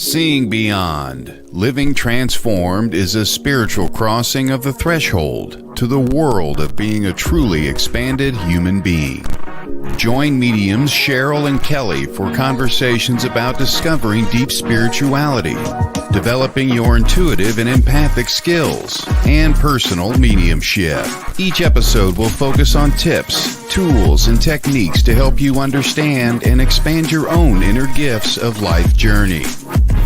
Seeing Beyond, Living Transformed is a spiritual crossing of the threshold to the world of being a truly expanded human being. Join mediums Cheryl and Kelley for conversations about discovering deep spirituality, developing your intuitive and empathic skills, and personal mediumship. Each episode will focus on tips, tools, and techniques to help you understand and expand your own inner gifts of life journey.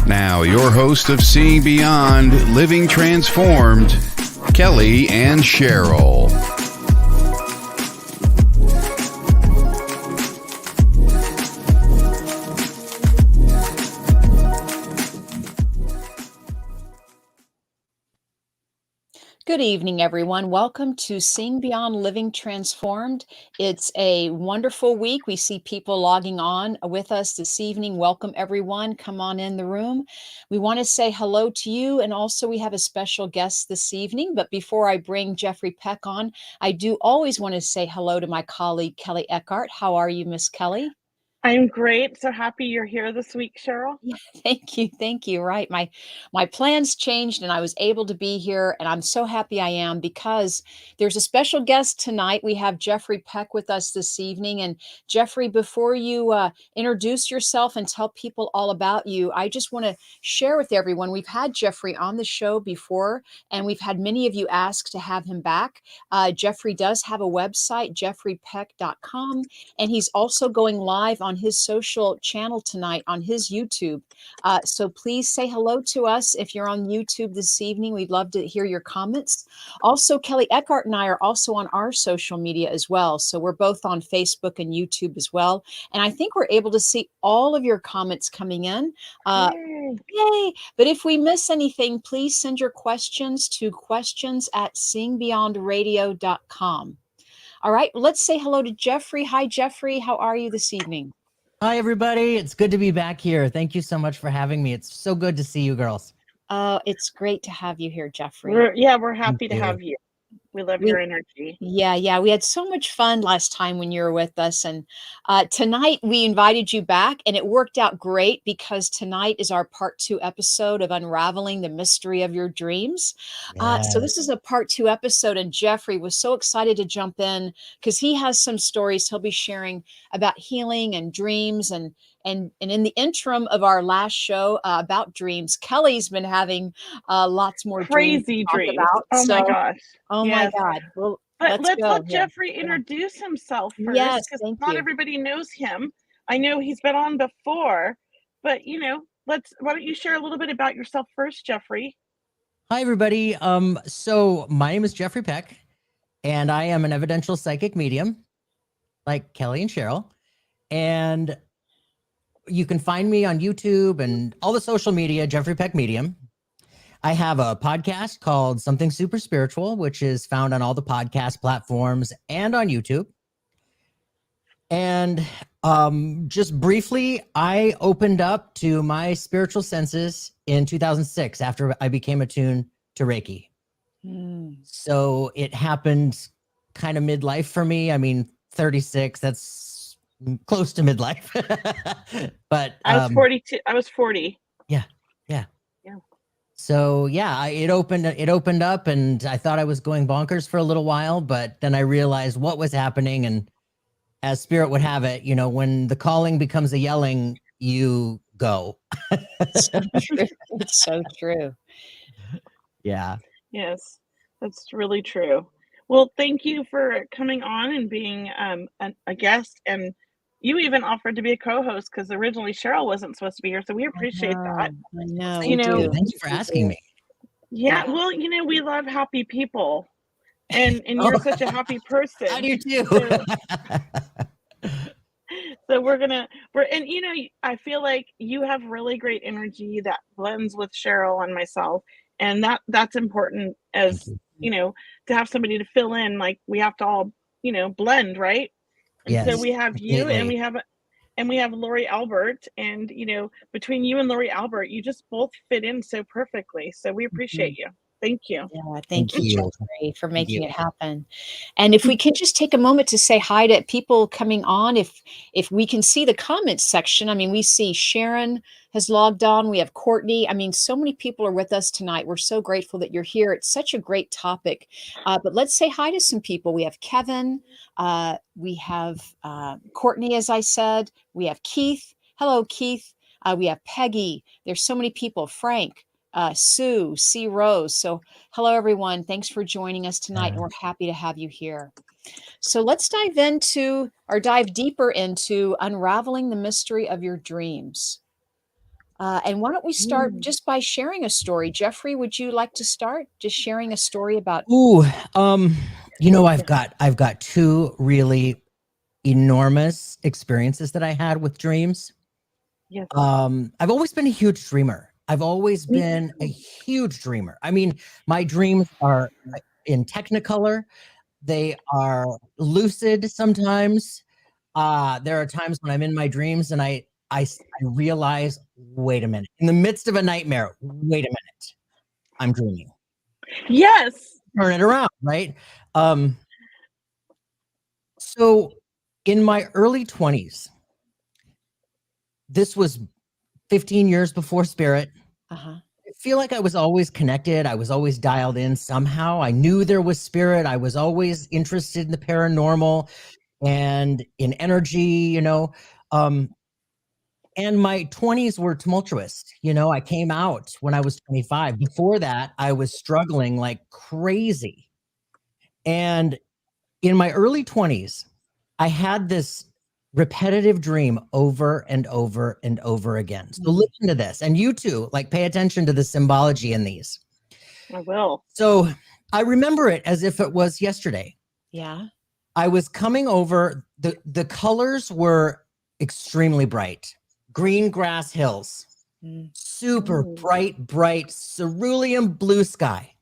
Now, your host of Seeing Beyond, Living Transformed, Kelley and Cheryl. Good evening, everyone. Welcome to Seeing Beyond Living Transformed. It's a wonderful week. We see people logging on with us this evening. Welcome, everyone. Come on in the room. We want to say hello to you, and also we have a special guest this evening. But before I bring Jeffrey Peck on, I do always want to say hello to my colleague, Kelley Eckhardt. How are you, Miss Kelley? I'm great. So happy you're here this week, Cheryl. Yeah, thank you. Thank you. Right. My plans changed and I was able to be here, and I'm so happy I am because there's a special guest tonight. We have Jeffrey Peck with us this evening. And Jeffrey, before you introduce yourself and tell people all about you, I just want to share with everyone, we've had Jeffrey on the show before, and we've had many of you ask to have him back. Jeffrey does have a website, jeffreypeck.com, and he's also going live on his social channel tonight on his YouTube. So please say hello to us if you're on YouTube this evening. We'd love to hear your comments. Also, Kelley Eckhardt and I are also on our social media as well. So we're both on Facebook and YouTube as well. And I think we're able to see all of your comments coming in. Yay! But if we miss anything, please send your questions to questions@seeingbeyondradio.com. All right, let's say hello to Jeffrey. Hi, Jeffrey. How are you this evening? Hi, everybody. It's good to be back here. Thank you so much for having me. It's so good to see you girls. It's great to have you here, Jeffrey. We're happy to have you. We love your energy. Yeah. We had so much fun last time when you were with us. And tonight we invited you back, and it worked out great because tonight is our part 2 episode of Unraveling the Mystery of Your Dreams. So this is a part 2 episode, and Jeffrey was so excited to jump in because he has some stories he'll be sharing about healing and dreams. And in the interim of our last show about dreams, Kelley's been having lots more crazy dreams. About. My gosh. Oh yes. my God. Well, let's let Jeffrey introduce himself first. Yes, because not everybody knows him. I know he's been on before, but why don't you share a little bit about yourself first, Jeffrey? Hi, everybody. So my name is Jeffrey Peck, and I am an evidential psychic medium, like Kelley and Cheryl. And you can find me on YouTube and all the social media, Jeffrey Peck Medium. I have a podcast called Something Super Spiritual, which is found on all the podcast platforms and on YouTube. And just briefly, I opened up to my spiritual senses in 2006 after I became attuned to Reiki. So it happened kind of midlife for me. I mean, 36, that's close to midlife. But I was 42. I was 40. Yeah. So yeah, it opened up, and I thought I was going bonkers for a little while, but then I realized what was happening. And as spirit would have it, when the calling becomes a yelling, you go. It's so true. Yeah. Yes, that's really true. Well, thank you for coming on and being a guest, and you even offered to be a co-host because originally Cheryl wasn't supposed to be here, so we appreciate that. I know. Thank you for asking me. Yeah, well, we love happy people, and you're such a happy person. I do too. So I feel like you have really great energy that blends with Cheryl and myself, and that's important as to have somebody to fill in. Like we have to all blend, right? And yes, so we have you, completely. and we have Lori Albert, and between you and Lori Albert, you just both fit in so perfectly. So we appreciate you. Thank you. Yeah, thank you, you. Jeffrey, for making you. it happen. And if we can just take a moment to say hi to people coming on, if we can see the comments section. I mean, we see Sharon has logged on. We have Courtney. I mean, so many people are with us tonight. We're so grateful that you're here. It's such a great topic. But let's say hi to some people. We have Kevin. We have Courtney, as I said. We have Keith. Hello, Keith. We have Peggy. There's so many people. Frank. Sue, C. Rose. So, hello, everyone. Thanks for joining us tonight, and we're happy to have you here. So, let's dive deeper into unraveling the mystery of your dreams. And why don't we start just by sharing a story? Jeffrey, would you like to start just sharing a story about? Ooh, I've got two really enormous experiences that I had with dreams. Yes. I've always been a huge dreamer. I've always been a huge dreamer. I mean, my dreams are in Technicolor. They are lucid sometimes. There are times when I'm in my dreams and I realize, wait a minute, in the midst of a nightmare, wait a minute, I'm dreaming. Yes. Turn it around, right? So in my early 20s, this was 15 years before Spirit. Uh-huh. I feel like I was always connected. I was always dialed in somehow. I knew there was Spirit. I was always interested in the paranormal and in energy, and my 20s were tumultuous. I came out when I was 25. Before that, I was struggling like crazy. And in my early 20s, I had this repetitive dream over and over and over again. So listen to this. And you too, pay attention to the symbology in these. I will. So I remember it as if it was yesterday. Yeah. I was coming over, the colors were extremely bright. Green grass hills, super bright cerulean blue sky.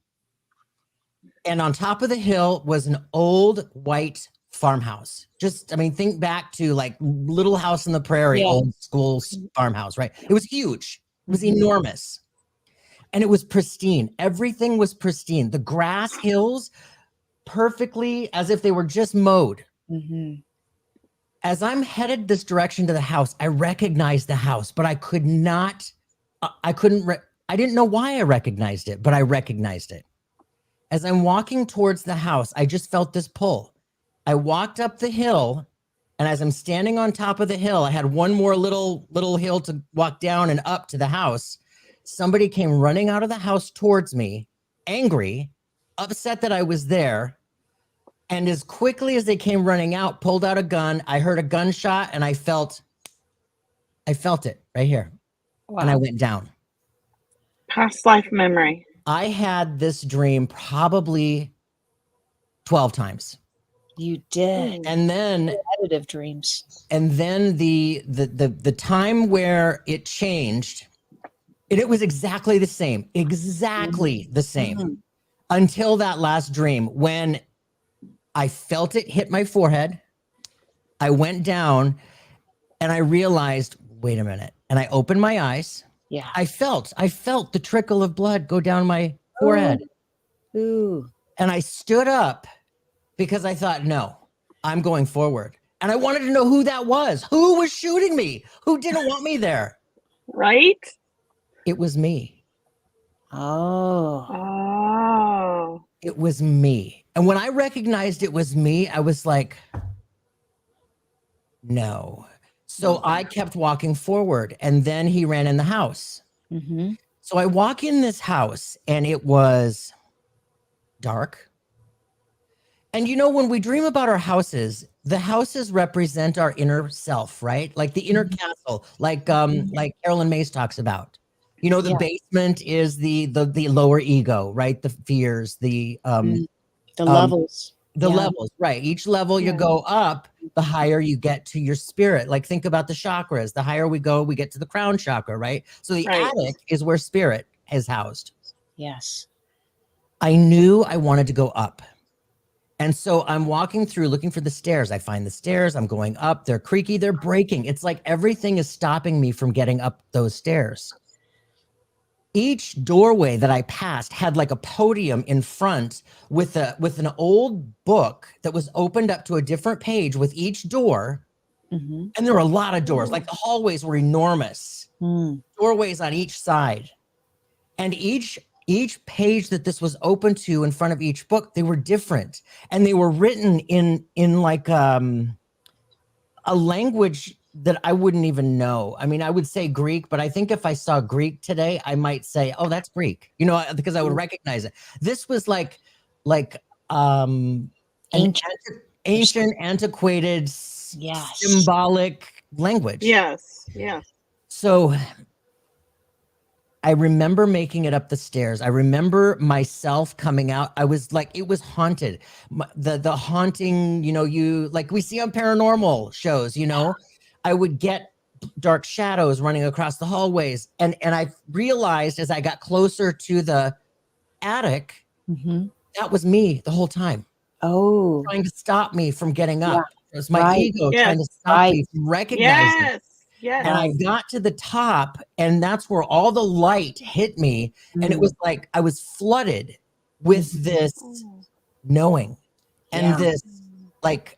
And on top of the hill was an old white farmhouse. Think back to Little House on the Prairie, old school farmhouse, right? It was huge. It was enormous. And it was pristine. Everything was pristine. The grass hills, perfectly as if they were just mowed. As I'm headed this direction to the house, I recognized the house, but I didn't know why I recognized it, but I recognized it. As I'm walking towards the house, I just felt this pull. I walked up the hill, and as I'm standing on top of the hill, I had one more little hill to walk down and up to the house. Somebody came running out of the house towards me, angry, upset that I was there. And as quickly as they came running out, pulled out a gun. I heard a gunshot and I felt it right here. Wow. And I went down. Past life memory. I had this dream probably 12 times. You did. And then repetitive dreams. And then the time where it changed, and it was exactly the same. Exactly the same. Until that last dream when I felt it hit my forehead. I went down and I realized, wait a minute. And I opened my eyes. Yeah. I felt the trickle of blood go down my forehead. Ooh. And I stood up because I thought, no, I'm going forward. And I wanted to know who that was. Who was shooting me? Who didn't want me there? Right? It was me. Oh. It was me. And when I recognized it was me, I was like, no. So I kept walking forward, and then he ran in the house. So I walk in this house, and it was dark. And when we dream about our houses, the houses represent our inner self, right? Like the inner castle, like Carolyn Mays talks about. The basement is the lower ego, right? The fears, the levels. The levels, right? Each level you go up, the higher you get to your spirit. Like think about the chakras. The higher we go, we get to the crown chakra, right? So the attic is where spirit is housed. Yes. I knew I wanted to go up. And so I'm walking through looking for the stairs. I find the stairs. I'm going up. They're creaky. They're breaking. It's like everything is stopping me from getting up those stairs. each doorway that I passed had like a podium in front with an old book that was opened up to a different page with each door. And there were a lot of doors. Like the hallways were enormous. Doorways on each side. And each page that this was open to in front of each book, they were different. And they were written in like a language that I wouldn't even know. I mean, I would say Greek, but I think if I saw Greek today, I might say, oh, that's Greek, you know, because I would recognize it. This was like an ancient, antiquated, symbolic language. Yes. Yes. So I remember making it up the stairs. I remember myself coming out. I was like, it was haunted. The haunting, you know, like we see on paranormal shows, you know, I would get dark shadows running across the hallways. And I realized as I got closer to the attic, that was me the whole time. Oh, Trying to stop me from getting up. It was my ego trying to stop me from recognizing. Yes. And I got to the top, and that's where all the light hit me. And it was like I was flooded with this knowing and this like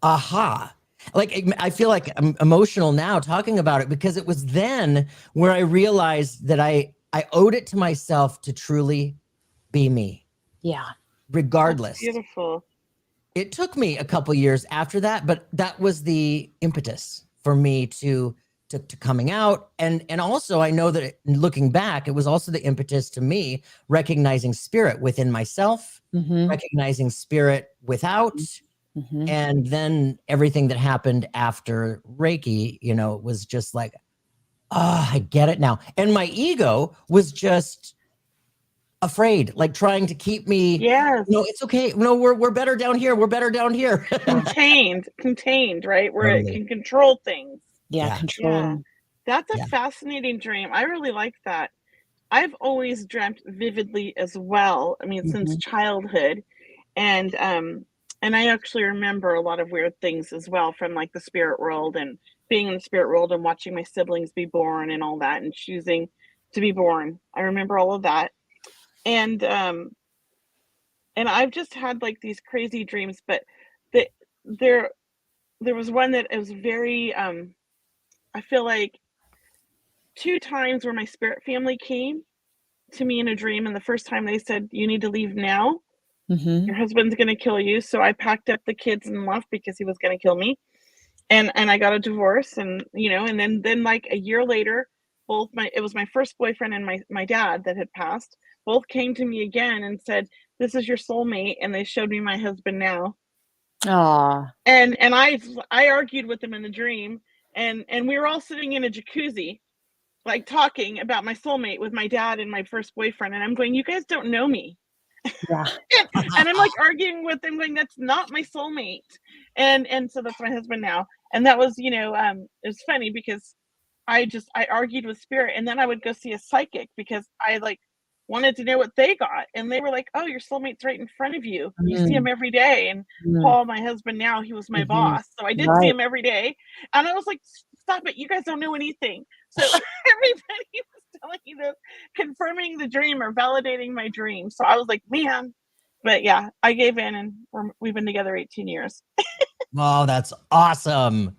aha. Like I feel like I'm emotional now talking about it, because it was then where I realized that I owed it to myself to truly be me. Yeah. Regardless. That's beautiful. It took me a couple years after that, but that was the impetus for me to coming out. And also I know that looking back, it was also the impetus to me recognizing spirit within myself, recognizing spirit without, and then everything that happened after Reiki, you know, was just like, I get it now. And my ego was just afraid, like trying to keep me. Yes. No, it's okay. No, we're better down here. We're better down here. contained, right? Where it can control things. Control. That's a fascinating dream. I really like that. I've always dreamt vividly as well. I mean, since childhood. And I actually remember a lot of weird things as well from like the spirit world and being in the spirit world and watching my siblings be born and all that and choosing to be born. I remember all of that. And I've just had like these crazy dreams, but there was one that it was very I feel like 2 times where my spirit family came to me in a dream, and the first time they said, you need to leave now. Your husband's going to kill you. So I packed up the kids and left because he was going to kill me. And I got a divorce, and you know, and then like a year later, it was my first boyfriend and my dad that had passed, both came to me again and said, this is your soulmate, and they showed me my husband now. And I argued with them in the dream, and we were all sitting in a jacuzzi like talking about my soulmate with my dad and my first boyfriend, and I'm going, you guys don't know me. And I'm like arguing with them going, that's not my soulmate. And so that's my husband now. And that was, you know, it was funny because I argued with spirit, and then I would go see a psychic because I like wanted to know what they got. And they were like, oh, your soulmate's right in front of you. You see him every day. And Paul, my husband now, he was my boss. So I did see him every day. And I was like, stop it. You guys don't know anything. So everybody was telling me this, confirming the dream or validating my dream. So I was like, man. But yeah, I gave in, and we've been together 18 years. Oh, that's awesome.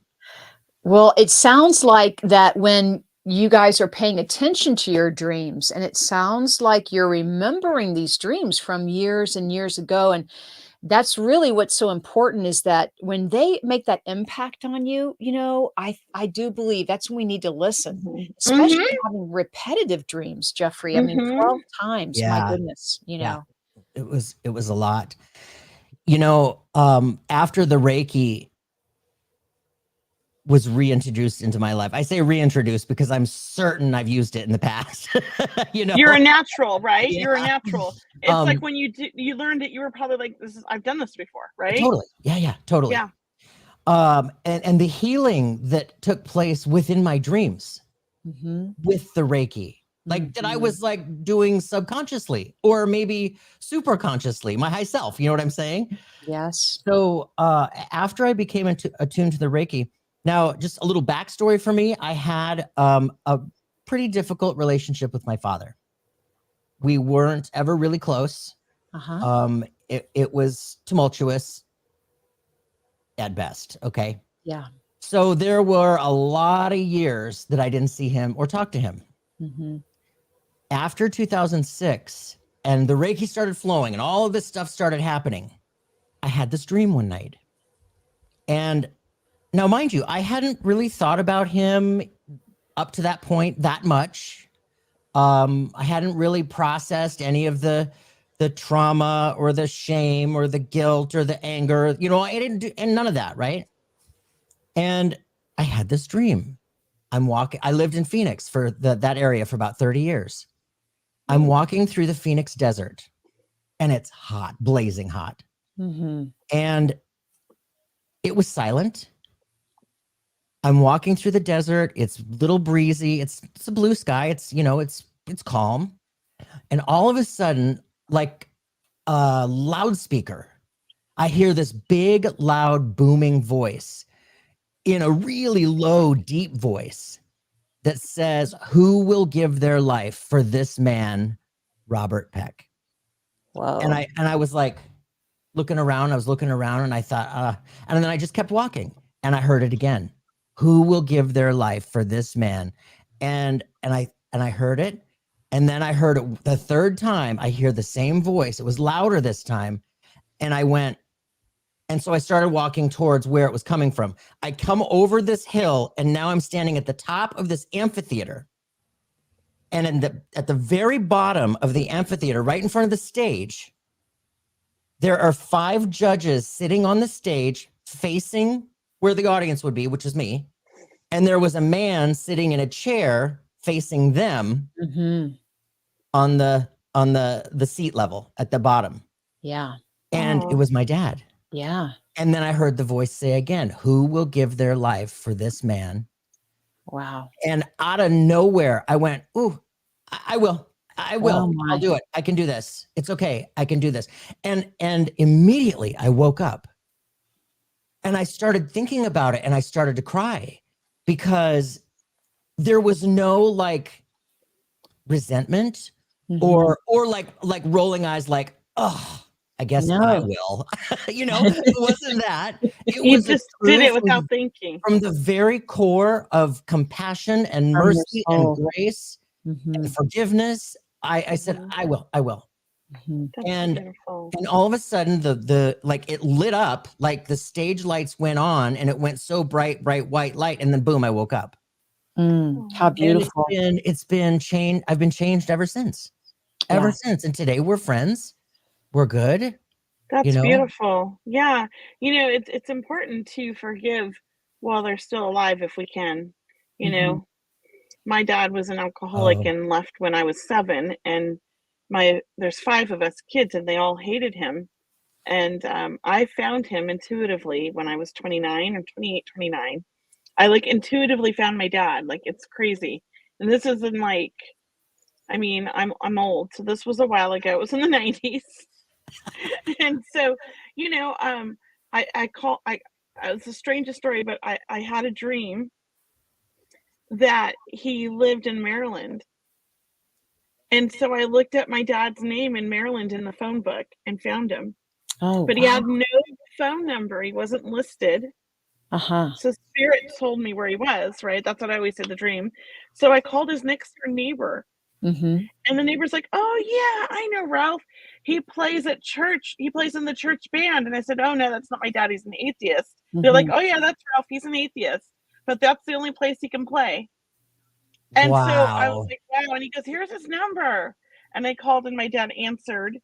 Well, it sounds like that when you guys are paying attention to your dreams, and it sounds like you're remembering these dreams from years and years ago. And that's really what's so important, is that when they make that impact on you, you know, I do believe that's when we need to listen, especially having repetitive dreams, Jeffrey. I mean, 12 times, my goodness, you know. It was a lot. You know, after the Reiki was reintroduced into my life. I say reintroduced because I'm certain I've used it in the past. You know, you're a natural, right? Yeah. You're a natural. It's like when you learned it, you were probably like, I've done this before, right? Totally. Yeah, totally. Yeah. And the healing that took place within my dreams with the Reiki, like that I was like doing subconsciously or maybe super consciously, my high self, you know what I'm saying? Yes. So after I became attuned to the Reiki, now just a little backstory for me, I had a pretty difficult relationship with my father. We weren't ever really close. It was tumultuous at best. Okay. Yeah. So there were a lot of years that I didn't see him or talk to him. After 2006, and the Reiki started flowing and all of this stuff started happening, I had this dream one night. And now, mind you, I hadn't really thought about him up to that point that much. I hadn't really processed any of the trauma or the shame or the guilt or the anger. You know, I didn't do, and none of that, right? And I had this dream. I lived in Phoenix for that area for about 30 years. I'm walking through the Phoenix desert and it's hot, blazing hot. And it was silent. I'm walking through the desert. It's a little breezy. It's a blue sky. It's, you know, it's calm. And all of a sudden, like a loudspeaker, I hear this big, loud, booming voice in a really low, deep voice that says, "Who will give their life for this man, Robert Peck?" Wow. And I was like looking around. I was looking around and I thought, and then I just kept walking and I heard it again. "Who will give their life for this man?" And I heard it. And then I heard it the third time. I hear the same voice. It was louder this time. And I went, and so I started walking towards where it was coming from. I come over this hill and now I'm standing at the top of this amphitheater. And at the very bottom of the amphitheater, right in front of the stage, there are 5 judges sitting on the stage facing where the audience would be, which is me. And there was a man sitting in a chair facing them on the seat level at the bottom. Yeah. And it was my dad. Yeah. And then I heard the voice say again, "Who will give their life for this man?" Wow. And out of nowhere, I went, "Ooh, I will. I will. Oh my. I'll do it. I can do this. It's okay. I can do this." And immediately I woke up and I started thinking about it and I started to cry because there was no like resentment or like rolling eyes like, "Oh, I guess I will." You know, it wasn't that. It You was just did it without thinking. From the very core of compassion and mercy and grace and forgiveness. I said, I will. That's And beautiful. and all of a sudden the like it lit up, like the stage lights went on and it went so bright white light, and then boom, I woke up. How beautiful. And it's been changed. I've been changed ever since. And today we're friends. We're good. That's You know? beautiful. Yeah. You know, it's important to forgive while they're still alive if we can. You know, my dad was an alcoholic and left when I was 7, and there's 5 of us kids and they all hated him. And I found him intuitively when I was 29 or 28, 29. I like intuitively found my dad. Like, it's crazy. And this is in like, I mean, I'm old, so this was a while ago. It was in the 90s. And so, you know, it's the strangest story, but I had a dream that he lived in Maryland. And so I looked at my dad's name in Maryland in the phone book and found him. Oh, But he had no phone number. He wasn't listed. So spirit told me where he was, right? That's what I always said, the dream. So I called his next door neighbor. And the neighbor's like, "Oh yeah, I know Ralph. He plays at church. He plays in the church band." And I said, "Oh no, that's not my dad. He's an atheist." They're like, "Oh yeah, that's Ralph. He's an atheist, but that's the only place he can play." And so I was like, "Wow." And he goes, "Here's his number." And I called and my dad answered.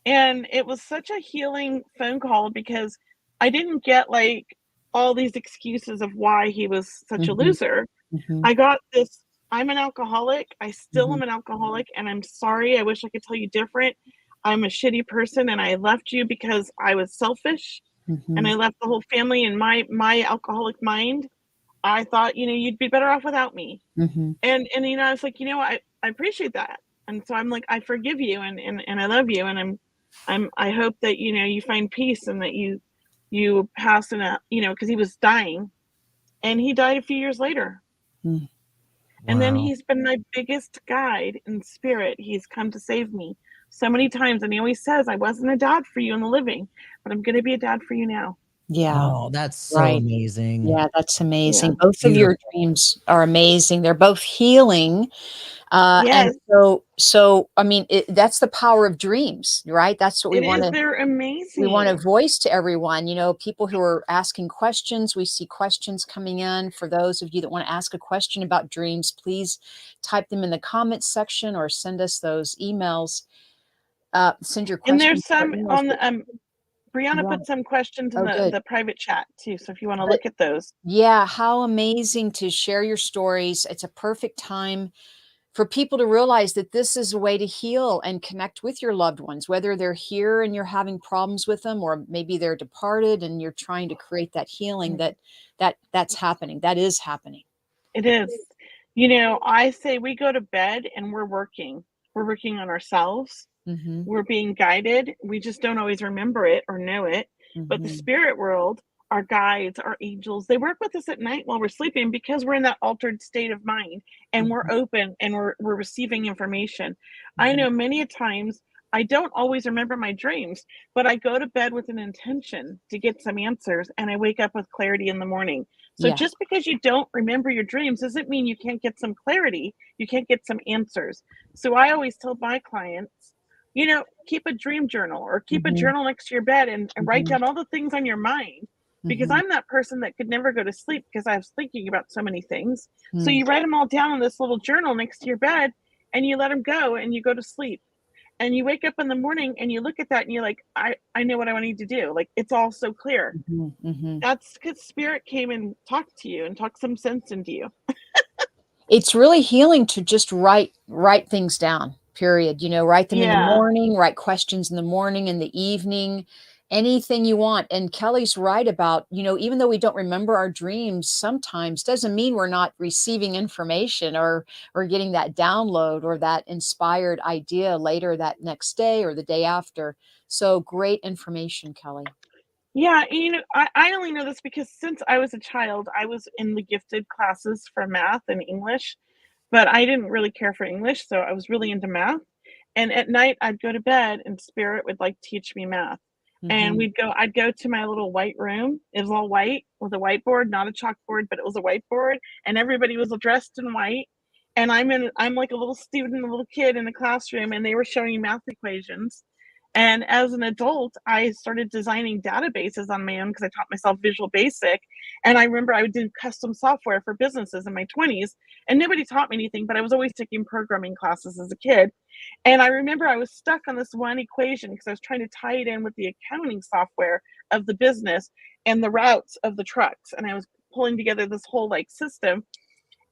And it was such a healing phone call because I didn't get like all these excuses of why he was such a loser. I got this, "I'm an alcoholic. I still am an alcoholic, and I'm sorry. I wish I could tell you different. I'm a shitty person, and I left you because I was selfish, and I left the whole family in my alcoholic mind. I thought, you know, you'd be better off without me." And you know, I was like, you know, I appreciate that. And so I'm like, I forgive you and I love you, and I hope that, you know, you find peace and that you pass in a, you know, because he was dying, and he died a few years later. And then Wow. he's been my biggest guide in spirit. He's come to save me so many times. And he always says, I wasn't a dad for you in the living, but I'm going to be a dad for you now. Yeah. Oh, that's so Right. amazing. Yeah, that's Yeah. amazing. Both of your dreams are amazing. They're both healing. And Yes, so I mean, that's the power of dreams, right? That's what we it want is. to They're we want to amazing. voice to everyone. You know, people who are asking questions, we see questions coming in. For those of you that want to ask a question about dreams, please type them in the comments section or send us those emails. Send your And questions there's to our some emails. on But the Brianna yeah, put some questions in oh, good. the private chat too. So if you want to But look at those. yeah, how amazing to share your stories. It's a perfect time for people to realize that this is a way to heal and connect with your loved ones, whether they're here and you're having problems with them, or maybe they're departed and you're trying to create that healing. That's happening. That is happening. It is. You know, I say we go to bed and we're working. We're working on ourselves. Mm-hmm. We're being guided. We just don't always remember it or know it. But the Mm-hmm. spirit world, our guides, our angels, they work with us at night while we're sleeping because we're in that altered state of mind and we're Mm-hmm. open and we're receiving information. I know many a times I don't always remember my dreams, but I go to bed with an intention to get some answers and I wake up with clarity in the morning. So Yeah. just because you don't remember your dreams doesn't mean you can't get some clarity. You can't get some answers. So I always tell my clients, you know, keep a dream journal or keep a Mm-hmm. journal next to your bed and write Mm-hmm. down all the things on your mind because Mm-hmm. I'm that person that could never go to sleep because I was thinking about so many things. So you write them all down in this little journal next to your bed and you let them go and you go to sleep. And you wake up in the morning and you look at that and you're like, I know what I need to do. Like it's all so clear. Mm-hmm. Mm-hmm. That's because spirit came and talked to you and talked some sense into you. It's really healing to just write things down, period. You know, write them in the Yeah. morning, write questions in the morning, in the evening, anything you want. And Kelly's right about, you know, even though we don't remember our dreams sometimes, doesn't mean we're not receiving information or getting that download or that inspired idea later that next day or the day after. So great information, Kelly. Yeah, and, you know, I only know this because since I was a child, I was in the gifted classes for math and English, but I didn't really care for English, so I was really into math. And at night, I'd go to bed and spirit would like teach me math. And Hmm. I'd go to my little white room. It was all white with a whiteboard, not a chalkboard, but it was a whiteboard. And everybody was dressed in white. And I'm like a little student, a little kid in the classroom, and they were showing me math equations. And as an adult, I started designing databases on my own because I taught myself Visual Basic. And I remember I would do custom software for businesses in my 20s, and nobody taught me anything, but I was always taking programming classes as a kid. And I remember I was stuck on this one equation because I was trying to tie it in with the accounting software of the business and the routes of the trucks. And I was pulling together this whole like system,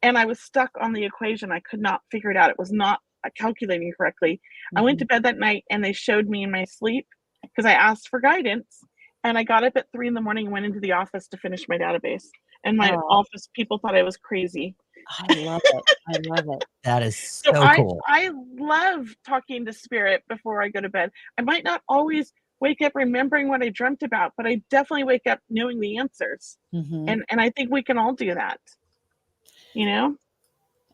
and I was stuck on the equation. I could not figure it out. It was not calculating correctly. I went Hmm. to bed that night and they showed me in my sleep because I asked for guidance. And I got up at 3 in the morning and went into the office to finish my database. And my Oh, office people thought I was crazy. I love it. I love it. That is So so cool. I love talking to spirit before I go to bed. I might not always wake up remembering what I dreamt about, but I definitely wake up knowing the answers. Hmm. And I think we can all do that, you know?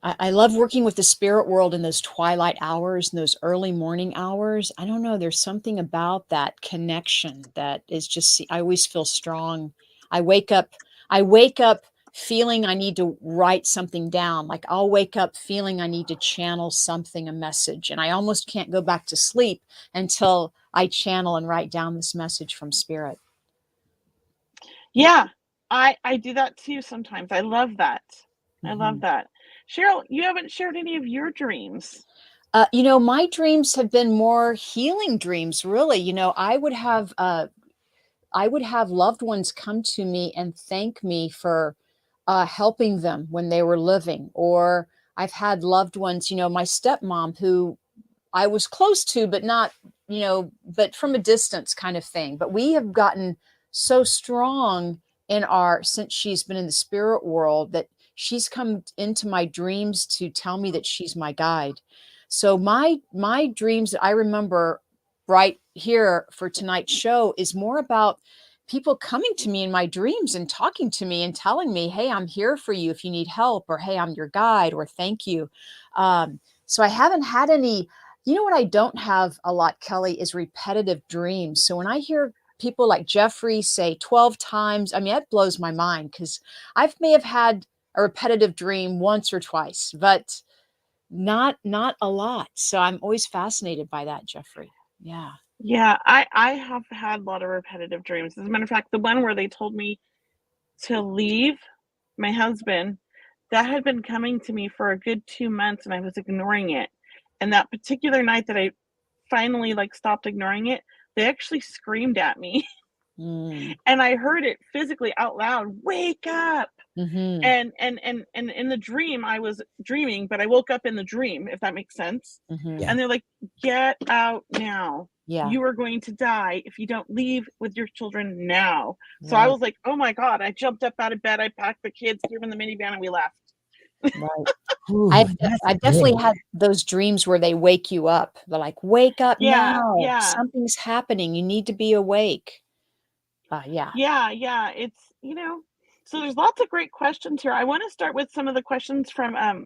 I love working with the spirit world in those twilight hours and those early morning hours. I don't know. There's something about that connection that is just, I always feel strong. I wake up, I wake up feeling I need to write something down. Like I'll wake up feeling I need to channel something, a message, and I almost can't go back to sleep until I channel and write down this message from spirit. Yeah, I do that too sometimes. I love that. I love Mhm. that. Cheryl, you haven't shared any of your dreams. You know, my dreams have been more healing dreams, really. You know, I would have loved ones come to me and thank me for helping them when they were living. Or I've had loved ones, you know, my stepmom, who I was close to, but not, you know, but from a distance kind of thing. But we have gotten so strong in our, since she's been in the spirit world, that she's come into my dreams to tell me that she's my guide. So my dreams that I remember right here for tonight's show is more about people coming to me in my dreams and talking to me and telling me, hey, I'm here for you if you need help, or hey, I'm your guide, or thank you. So I haven't had any, what I don't have a lot, Kelley, is repetitive dreams. So when I hear people like Jeffrey say 12 times, I mean, that blows my mind, because I may have had a repetitive dream once or twice, but not a lot. So I'm always fascinated by that, Jeffrey. Yeah. Yeah, I have had a lot of repetitive dreams. As a matter of fact, the one where they told me to leave my husband, that had been coming to me for a good 2 months, and I was ignoring it. And that particular night that I finally stopped ignoring it, they actually screamed at me. And I heard it physically out loud, "Wake up." Mm-hmm. And in the dream, I was dreaming, but I woke up in the dream, if that makes sense. Mm-hmm. Yeah. And they're like, "Get out now. Yeah. You are going to die if you don't leave with your children now." So I was like, "Oh my God." I jumped up out of bed, I packed the kids, threw them in the minivan, and we left. Right. Ooh, I've that's I've definitely big. had those dreams where they wake you up. They're like, "Wake up Yeah, now. yeah. Something's happening. You need to be awake." Yeah. Yeah, yeah. So there's lots of great questions here. I want to start with some of the questions from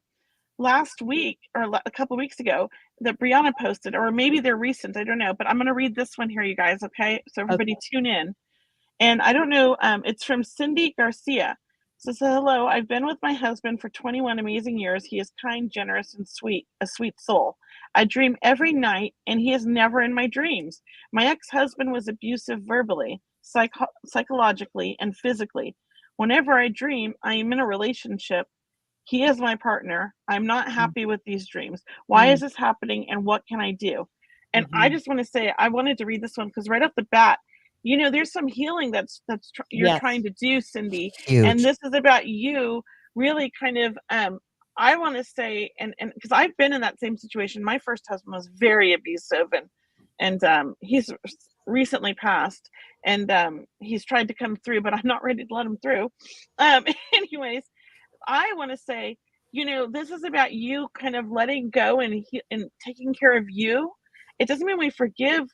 last week, or a couple weeks ago, that Brianna posted, or maybe they're recent. I don't know, but I'm going to read this one here, you guys. Okay, so everybody Okay. tune in. And I don't know, it's from Cindy Garcia. So, hello, I've been with my husband for 21 amazing years. He is kind, generous, and sweet, a sweet soul. I dream every night, and he is never in my dreams. My ex-husband was abusive verbally, psychologically, and physically. Whenever I dream, I am in a relationship. He is my partner. I'm not happy with these dreams. Why is this happening, and what can I do? And I Mm-hmm. just want to say, I wanted to read this one because right off the bat, there's some healing you're trying Yes. to do, Cindy. And Huge. this is about you really kind of, I want to say, and because I've been in that same situation. My first husband was very abusive, and he's recently passed, and he's tried to come through, but I'm not ready to let him through. Anyways, I want to say, this is about you kind of letting go and taking care of you. It doesn't mean we forgive,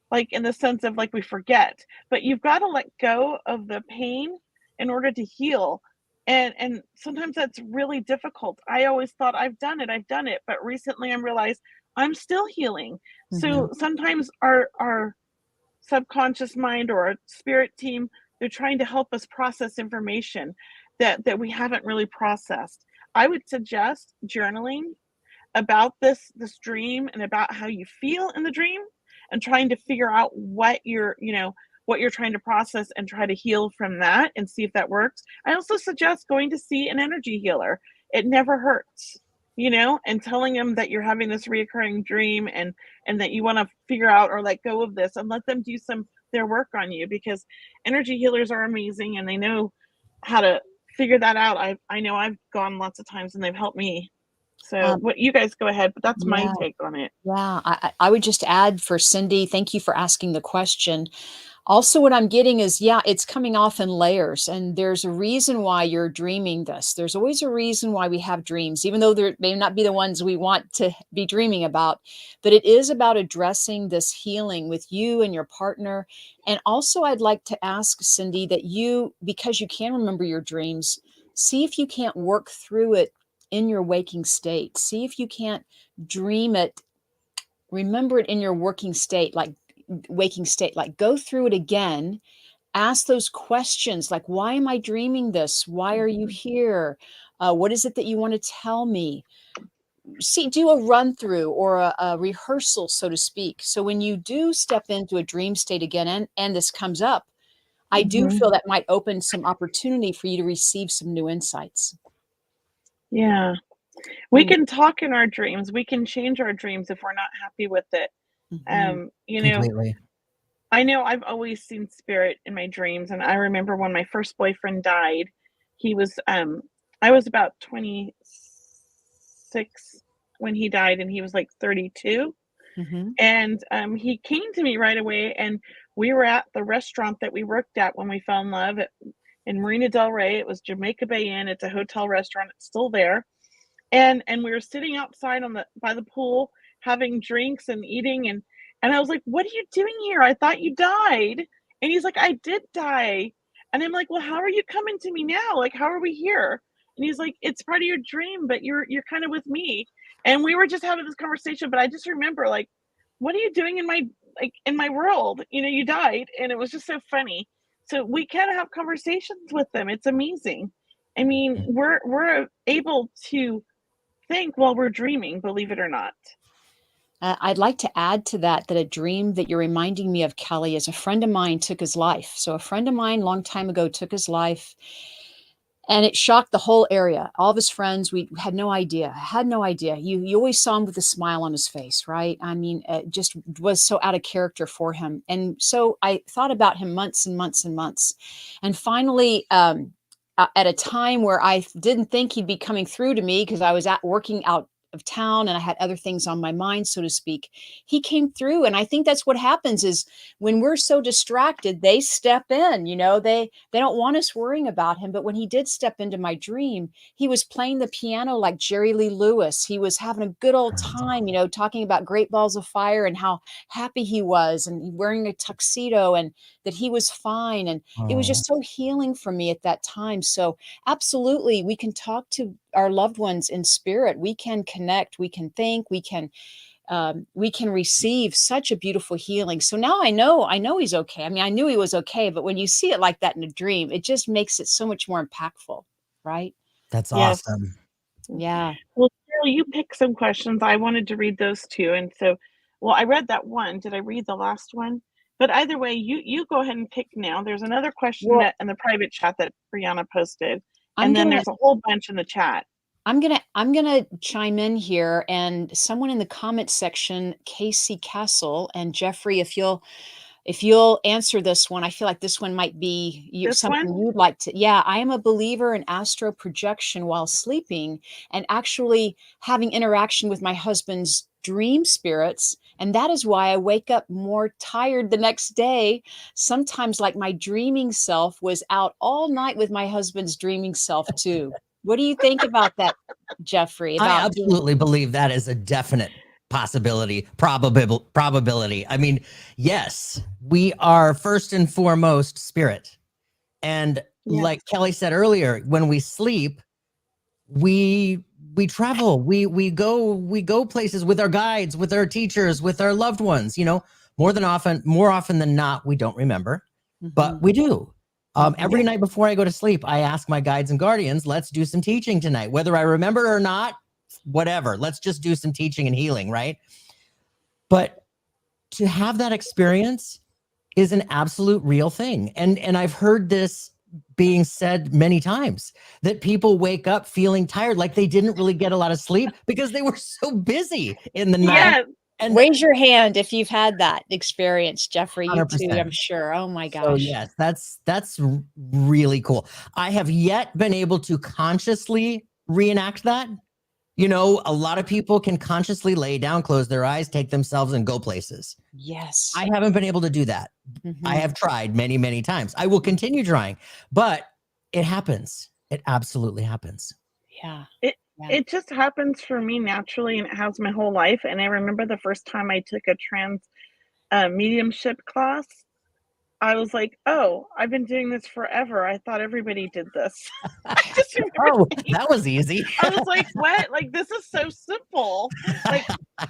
like in the sense of like we forget, but you've got to let go of the pain in order to heal. And sometimes that's really difficult. I always thought I've done it, but recently I realized I'm still healing. Mm-hmm. So sometimes our subconscious mind or our spirit team, they're trying to help us process information that we haven't really processed. I would suggest journaling about this dream and about how you feel in the dream, and trying to figure out what you're trying to process, and try to heal from that and see if that works. I also suggest going to see an energy healer. It never hurts, and telling them that you're having this reoccurring dream, and that you want to figure out or let go of this, and let them do their work on you, because energy healers are amazing and they know how to figure that out. I know I've gone lots of times and they've helped me. So Um, what you guys go ahead, but that's my yeah. take on it. Yeah. I would just add for Cindy, thank you for asking the question. Also, what I'm getting is, yeah, it's coming off in layers, and there's a reason why you're dreaming this. There's always a reason why we have dreams, even though they may not be the ones we want to be dreaming about. But it is about addressing this healing with you and your partner. And also, I'd like to ask Cindy that because you can remember your dreams, see if you can't work through it in your waking state. See if you can't dream it, remember it in your waking state, like go through it again, ask those questions like, why am I dreaming this? Why are you here? What is it that you want to tell me? See, do a run through or a rehearsal, so to speak. So when you do step into a dream state again, and this comes up, I do Mhm. feel that might open some opportunity for you to receive some new insights. Yeah. We can talk in our dreams. We can change our dreams if we're not happy with it. Mhm. You know, Completely. I know I've always seen spirit in my dreams, and I remember when my first boyfriend died, he was I was about 26 when he died, and he was like 32. Mhm. And he came to me right away, and we were at the restaurant that we worked at when we fell in love in Marina Del Rey. It was Jamaica Bay Inn. It's a hotel restaurant. It's still there. And we were sitting outside by the pool having drinks and eating, and I was like, "What are you doing here? I thought you died." And he's like, I did die. And I'm like, well, how are you coming to me now? Like, how are we here? And he's like, it's part of your dream, but you're kind of with me. And we were just having this conversation, but I just remember like, what are you doing in my world? You know, you died. And it was just so funny. So we can have conversations with them. It's amazing. I mean, we're able to think while we're dreaming, believe it or not. I'd like to add to that that a dream that you're reminding me of, Kelley, is a friend of mine took his life. So a friend of mine, long time ago, took his life, and it shocked the whole area. All of his friends, we had no idea. Had no idea. You always saw him with a smile on his face, right? I mean, it just was so out of character for him. And so I thought about him months and months and months, and finally. At a time where I didn't think he'd be coming through to me because I was working out of town and I had other things on my mind, so to speak. He came through, and I think that's what happens is when we're so distracted, they step in. You know, they don't want us worrying about him. But when he did step into my dream, he was playing the piano like Jerry Lee Lewis. He was having a good old time, you know, talking about Great Balls of Fire and how happy he was, and wearing a tuxedo, and that he was fine. And it was just so healing for me at that time. So absolutely, we can talk to our loved ones in spirit. We can connect, we can think, we can receive such a beautiful healing. So now I know he's okay. I mean, I knew he was okay, but when you see it like that in a dream, it just makes it so much more impactful, right? That's Yes. awesome. Yeah. Well, Cheryl, you picked some questions. I wanted to read those too. And so, well, I read that one. Did I read the last one? But either way, you go ahead and pick now. There's another question Well, that in the private chat that Brianna posted, I'm and then gonna there's a whole bunch in the chat. I'm gonna chime in here, and someone in the comment section, Casey Castle and Jeffrey, if you'll answer this one, I feel like this one might be This something one? you'd like to. Yeah, I am a believer in astral projection while sleeping and actually having interaction with my husband's dream spirits. And that is why I wake up more tired the next day. Sometimes, like my dreaming self was out all night with my husband's dreaming self, too. What do you think about that, Jeffrey? I About absolutely believe that is a definite possibility, probability. I mean, yes, we are first and foremost spirit. And Yes. like Kelley said earlier, when we sleep, we travel, we go places with our guides, with our teachers, with our loved ones, you know. More often than not, we don't remember, but we do. Every night before I go to sleep, I ask my guides and guardians, let's do some teaching tonight. Whether I remember or not, whatever, let's just do some teaching and healing, right? But to have that experience is an absolute real thing. And I've heard this being said many times, that people wake up feeling tired, like they didn't really get a lot of sleep because they were so busy in the night. Yes. And raise your hand if you've had that experience, Jeffrey. You too, 100%. I'm sure. Oh my gosh. So yes, that's really cool. I have yet been able to consciously reenact that. You know, a lot of people can consciously lay down, close their eyes, take themselves and go places. Yes. I haven't been able to do that. I have tried many, many times. I will continue trying, but it happens. It absolutely happens. Yeah. It just happens for me naturally, and it has my whole life. And I remember the first time I took a trans mediumship class, I was like, oh, I've been doing this forever. I thought everybody did this. I just remember thinking, that was easy. I was like, what? Like, this is so simple. Like, I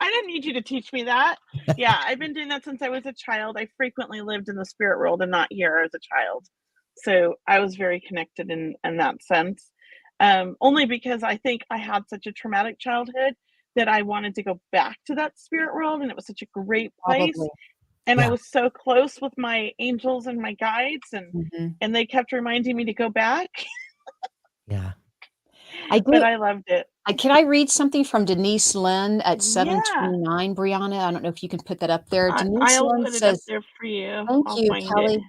didn't need you to teach me that. Yeah, I've been doing that since I was a child. I frequently lived in the spirit world and not here as a child. So I was very connected in that sense. Only because I think I had such a traumatic childhood that I wanted to go back to that spirit world, and it was such a great place. Probably. And I was so close with my angels and my guides, and they kept reminding me to go back. Yeah. But I loved it. Can I read something from Denise Lynn at Yeah. 729, Brianna? I don't know if you can put that up there. Denise I'll Lynn put it up says, there for you. thank I'll you, find Kelley. it.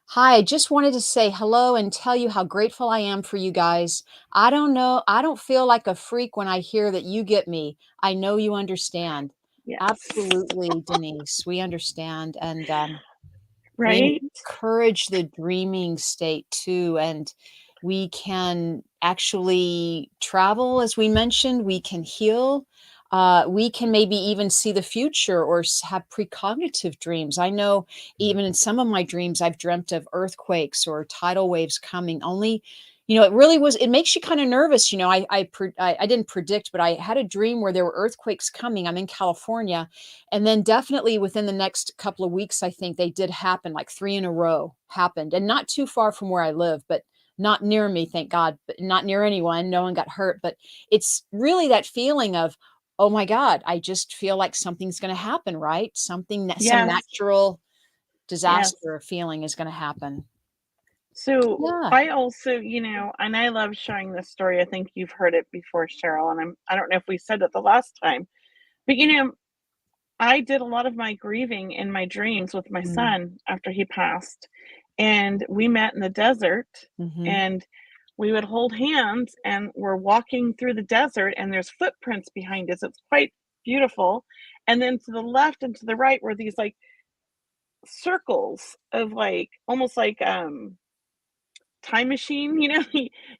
Hi, I just wanted to say hello and tell you how grateful I am for you guys. I don't feel like a freak when I hear that you get me. I know you understand. Yes. Absolutely, Denise. We understand. And we Right? encourage the dreaming state too. And we can actually travel, as we mentioned, we can heal. We can maybe even see the future or have precognitive dreams. I know even in some of my dreams, I've dreamt of earthquakes or tidal waves coming. Only, it really was. It makes you kind of nervous. I didn't predict, but I had a dream where there were earthquakes coming. I'm in California, and then definitely within the next couple of weeks, I think they did happen. Like 3 in a row happened, and not too far from where I live, but not near me, thank God, but not near anyone. No one got hurt, but it's really that feeling of, oh my God, I just feel like something's going to happen, right? Some Yes. natural Yes. disaster or feeling is going to happen. So Yeah. I also, and I love sharing this story. I think you've heard it before, Cheryl, and I don't know if we said it the last time, but I did a lot of my grieving in my dreams with my son after he passed. And we met in the desert, and we would hold hands, and we're walking through the desert, and there's footprints behind us. It's quite beautiful. And then to the left and to the right were these like circles of like almost like time machine,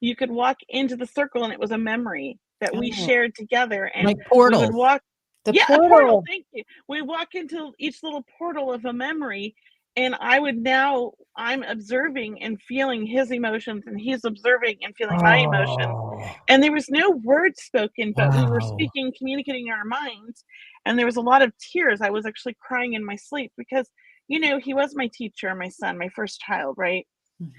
you could walk into the circle and it was a memory that we shared together, and Like we would portals. walk The a portal, portal. thank you. We walk into each little portal of a memory, and I'm observing and feeling his emotions, and he's observing and feeling my emotions. Oh, And there was no words spoken, but we were wow. speaking, communicating in our minds. And there was a lot of tears. I was actually crying in my sleep because, he was my teacher, my son, my first child, right?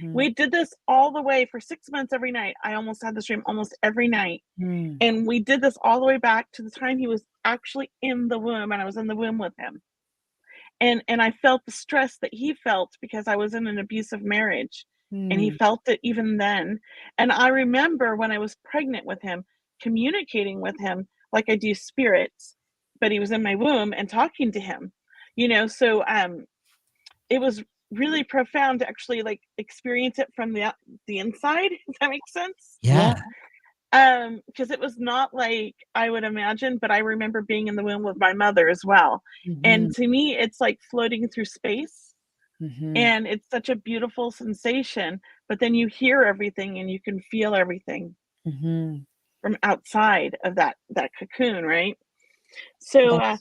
We did this all the way for 6 months every night. I almost had this dream almost every night. And we did this all the way back to the time he was actually in the womb, and I was in the womb with him. And I felt the stress that he felt because I was in an abusive marriage, and he felt it even then. And I remember when I was pregnant with him, communicating with him like I do spirits, but he was in my womb and talking to him. So it was really profound to actually like experience it from the inside, if that makes sense. Yeah. Because it was not like I would imagine, but I remember being in the womb with my mother as well. And to me, it's like floating through space, and it's such a beautiful sensation, but then you hear everything and you can feel everything from outside of that cocoon, right? So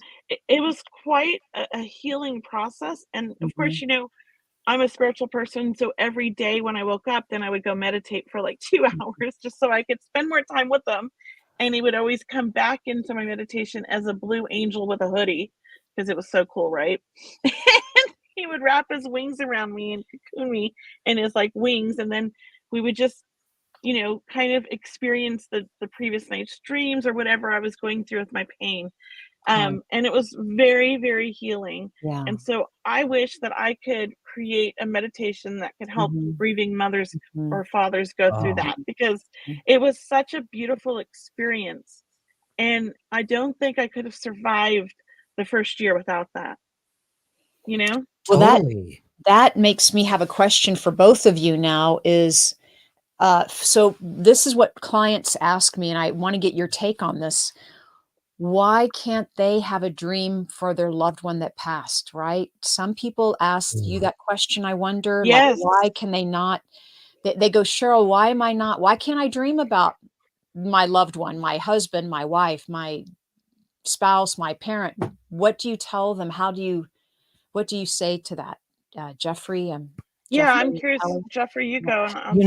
it was quite a healing process. And of course, I'm a spiritual person, so every day when I woke up, then I would go meditate for like 2 hours just so I could spend more time with them. And he would always come back into my meditation as a blue angel with a hoodie because it was so cool, right? And he would wrap his wings around me and cocoon me in his like wings, and then we would just kind of experience the previous night's dreams or whatever I was going through with my pain. And it was very, very healing. Yeah. And so I wish that I could create a meditation that could help grieving mothers or fathers go through that, because it was such a beautiful experience. And I don't think I could have survived the first year without that. Well, Totally. that makes me have a question for both of you now is, so this is what clients ask me, and I want to get your take on this. Why can't they have a dream for their loved one that passed, right? Some people ask you that question, I wonder. Yes. Like, why can they not? They go, Cheryl, why can't I dream about my loved one, my husband, my wife, my spouse, my parent? What do you tell them? What do you say to that? Jeffrey? Yeah, Jeffrey, I'm curious, Kelley? Jeffrey, you go. And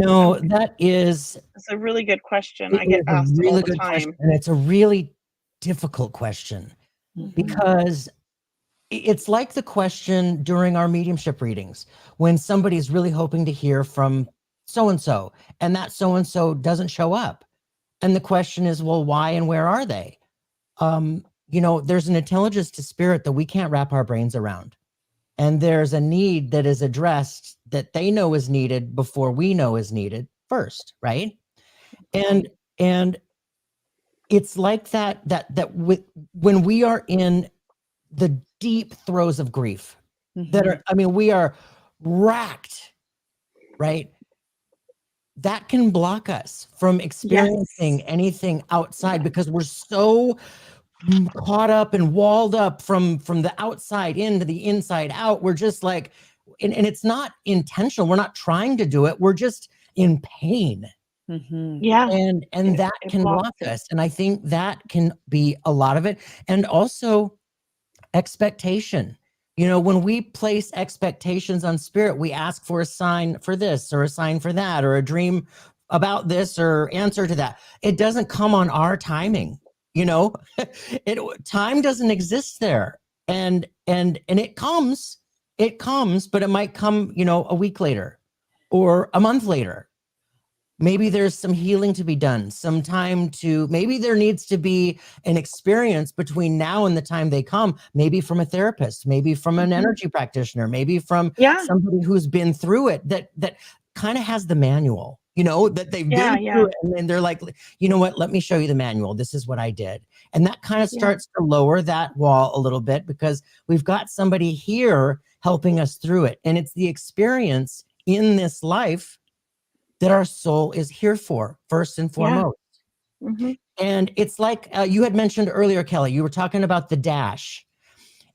It's a really good question. I get a asked all really the good question, time. and it's a really difficult question because it's like the question during our mediumship readings when somebody's really hoping to hear from so-and-so, and that so-and-so doesn't show up. And the question is, well, why and where are they? There's an intelligence to spirit that we can't wrap our brains around. And there's a need that is addressed that they know is needed before we know is needed first, right? And it's like that when we are in the deep throes of grief we are racked, right? That can block us from experiencing anything outside because we're so caught up and walled up from the outside in to the inside out. We're just like, and it's not intentional. We're not trying to do it. We're just in pain. Mhm. Yeah. And that It can blocks block it. us. And I think that can be a lot of it. And also expectation. When we place expectations on spirit, we ask for a sign for this or a sign for that, or a dream about this or answer to that. It doesn't come on our timing. Time doesn't exist there. And it comes, but it might come, a week later or a month later. Maybe there's some healing to be done, maybe there needs to be an experience between now and the time they come, maybe from a therapist, maybe from an energy practitioner, maybe from Yeah. somebody who's been through it, that kind of has the manual, that they've Yeah. been Yeah. through it. And then they're like, you know what, let me show you the manual. This is what I did. And that kind of Yeah. starts to lower that wall a little bit, because we've got somebody here helping us through it. And it's the experience in this life that our soul is here for, first and Yeah. foremost. Mhm. And it's like you had mentioned earlier, Kelley, you were talking about the dash.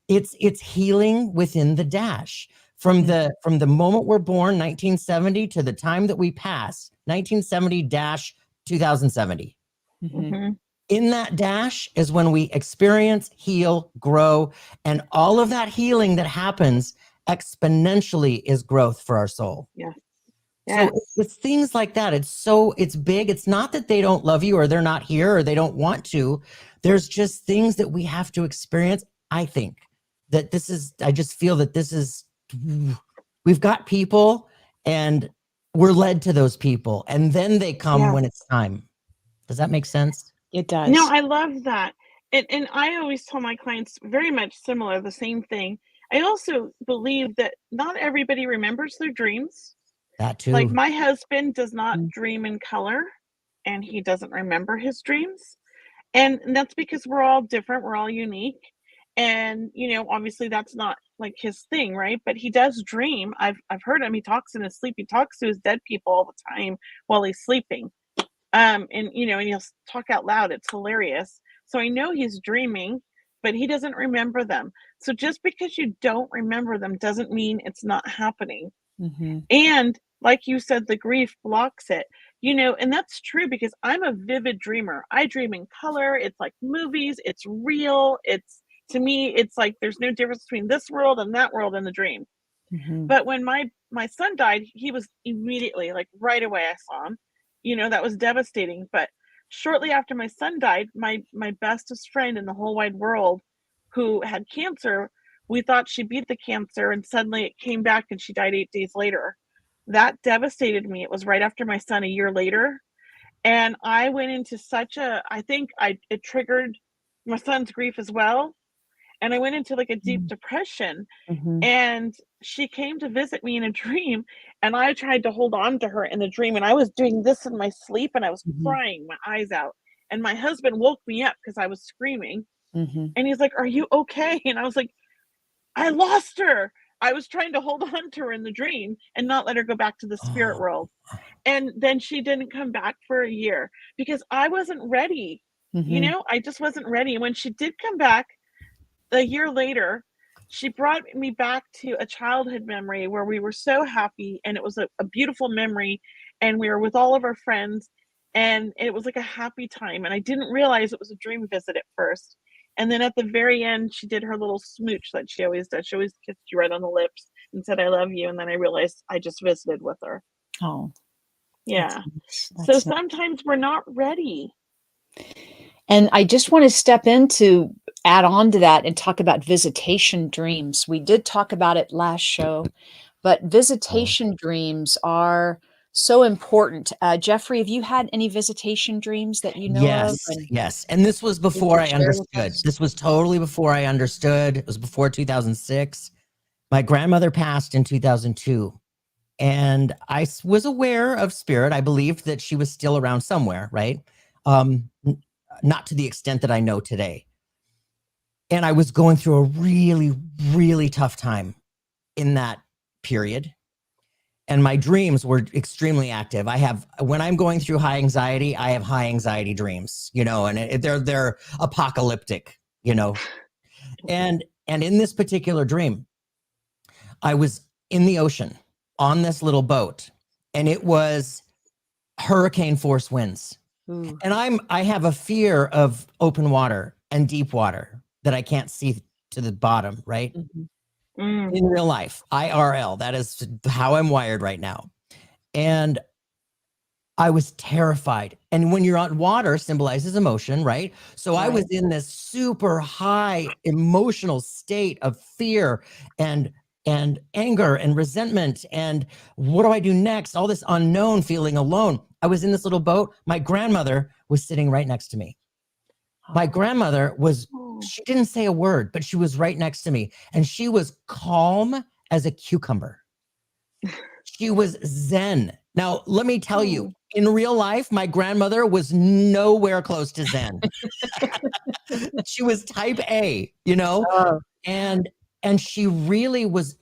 It's healing within the dash. From the moment we're born, 1970, to the time that we pass, 1970-2070. Mhm. In that dash is when we experience, heal, grow, and all of that healing that happens exponentially is growth for our soul. Yeah. So Yes. it's things like that. It's big. It's not that they don't love you or they're not here or they don't want to. There's just things that we have to experience. I think that I just feel that we've got people and we're led to those people, and then they come when it's time. Does that make sense? It does. No, I love that. And I always tell my clients very much similar, the same thing. I also believe that not everybody remembers their dreams. That Like, too. my husband does not Mm. dream in color, and he doesn't remember his dreams. And that's because we're all different, we're all unique. And, obviously that's not like his thing, right? But he does dream. I've heard him. He talks in his sleep. He talks to his dead people all the time while he's sleeping. And he'll talk out loud. It's hilarious. So I know he's dreaming, but he doesn't remember them. So just because you don't remember them doesn't mean it's not happening. Mhm. And like you said, the grief blocks it. And that's true because I'm a vivid dreamer. I dream in color. It's like movies. It's real. To me, it's like there's no difference between this world and that world in the dream. Mhm. But when my son died, he was immediately, like, right away I saw him. That was devastating. But shortly after my son died, my bestest friend in the whole wide world, who had cancer, we thought she beat the cancer, and suddenly it came back and she died 8 days later. That devastated me. It was right after my son, a year later. And I went into I think it triggered my son's grief as well. And I went into like a deep Mm. depression. Mhm. And she came to visit me in a dream, and I tried to hold on to her in the dream, and I was doing this in my sleep, and I was Mhm. crying my eyes out. And my husband woke me up because I was screaming, Mhm. and he's like, "Are you okay?" And I was like, "I lost her." I was trying to hold on to her in the dream and not let her go back to the spirit Oh, world. And then she didn't come back for a year because I wasn't ready. Mhm. I just wasn't ready. And when she did come back, a year later, she brought me back to a childhood memory where we were so happy, and it was a beautiful memory, and we were with all of our friends, and it was like a happy time. And I didn't realize it was a dream visit at first. And then at the very end, she did her little smooch that she always does. She always kissed you right on the lips and said, "I love you." And then I realized I just visited with her. Oh, that's Yeah. nice. So That's nice. sometimes we're not ready. And I just want to step in to add on to that and talk about visitation dreams. We did talk about it last show, but oh. visitation dreams are so important. Jeffrey, have you had any visitation dreams that you know of Yes, and yes. And this was you before can I share with understood. us? This was totally before I understood. It was before 2006. My grandmother passed in 2002. And was aware of spirit. I believed that she was still around somewhere, right? Not to the extent that I know today. And I was going through a really, really tough time in that period. And my dreams were extremely active. When I'm going through high anxiety, I have high anxiety dreams, and they're apocalyptic, And in this particular dream, I was in the ocean on this little boat, and it was hurricane force winds. Ooh. And I have a fear of open water and deep water that I can't see to the bottom, right? Mhm. In real life, IRL, that is how I'm wired right now. And I was terrified. And when you're on water, symbolizes emotion, right? So I was Right. in this super high emotional state of fear and anger and resentment. And what do I do next? All this unknown, feeling alone. I was in this little boat. My grandmother was sitting right next to me. My Oh. grandmother was, she didn't say a word, but she was right next to me. And she was calm as a cucumber. She was zen. Now, let me tell you, in real life, my grandmother was nowhere close to zen. She was type A, you know, Oh. and she really was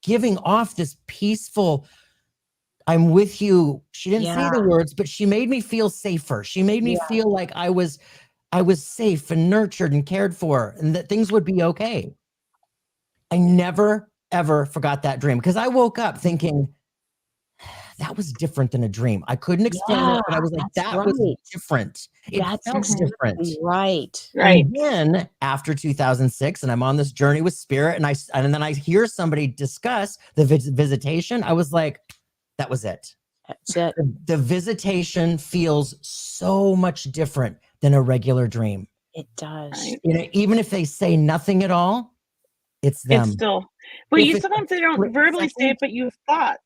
giving off this peaceful, I'm with you. She didn't say the words, but she made me feel safer. She made me feel like I was safe and nurtured and cared for, and that things would be okay. I never, ever forgot that dream, because I woke up thinking, that was different than a dream. I couldn't explain it, but I was like, that's that was right. different. It That's felt different. exactly right. Right. And then after 2006, and I'm on this journey with spirit, and then I hear somebody discuss the visitation. I was like, that was it. That's it. The visitation feels so much different than a regular dream. It does. Right. You know, even if they say nothing at all, it's them. It's still, but If you it's sometimes they a don't split verbally say second- it, but you have thoughts.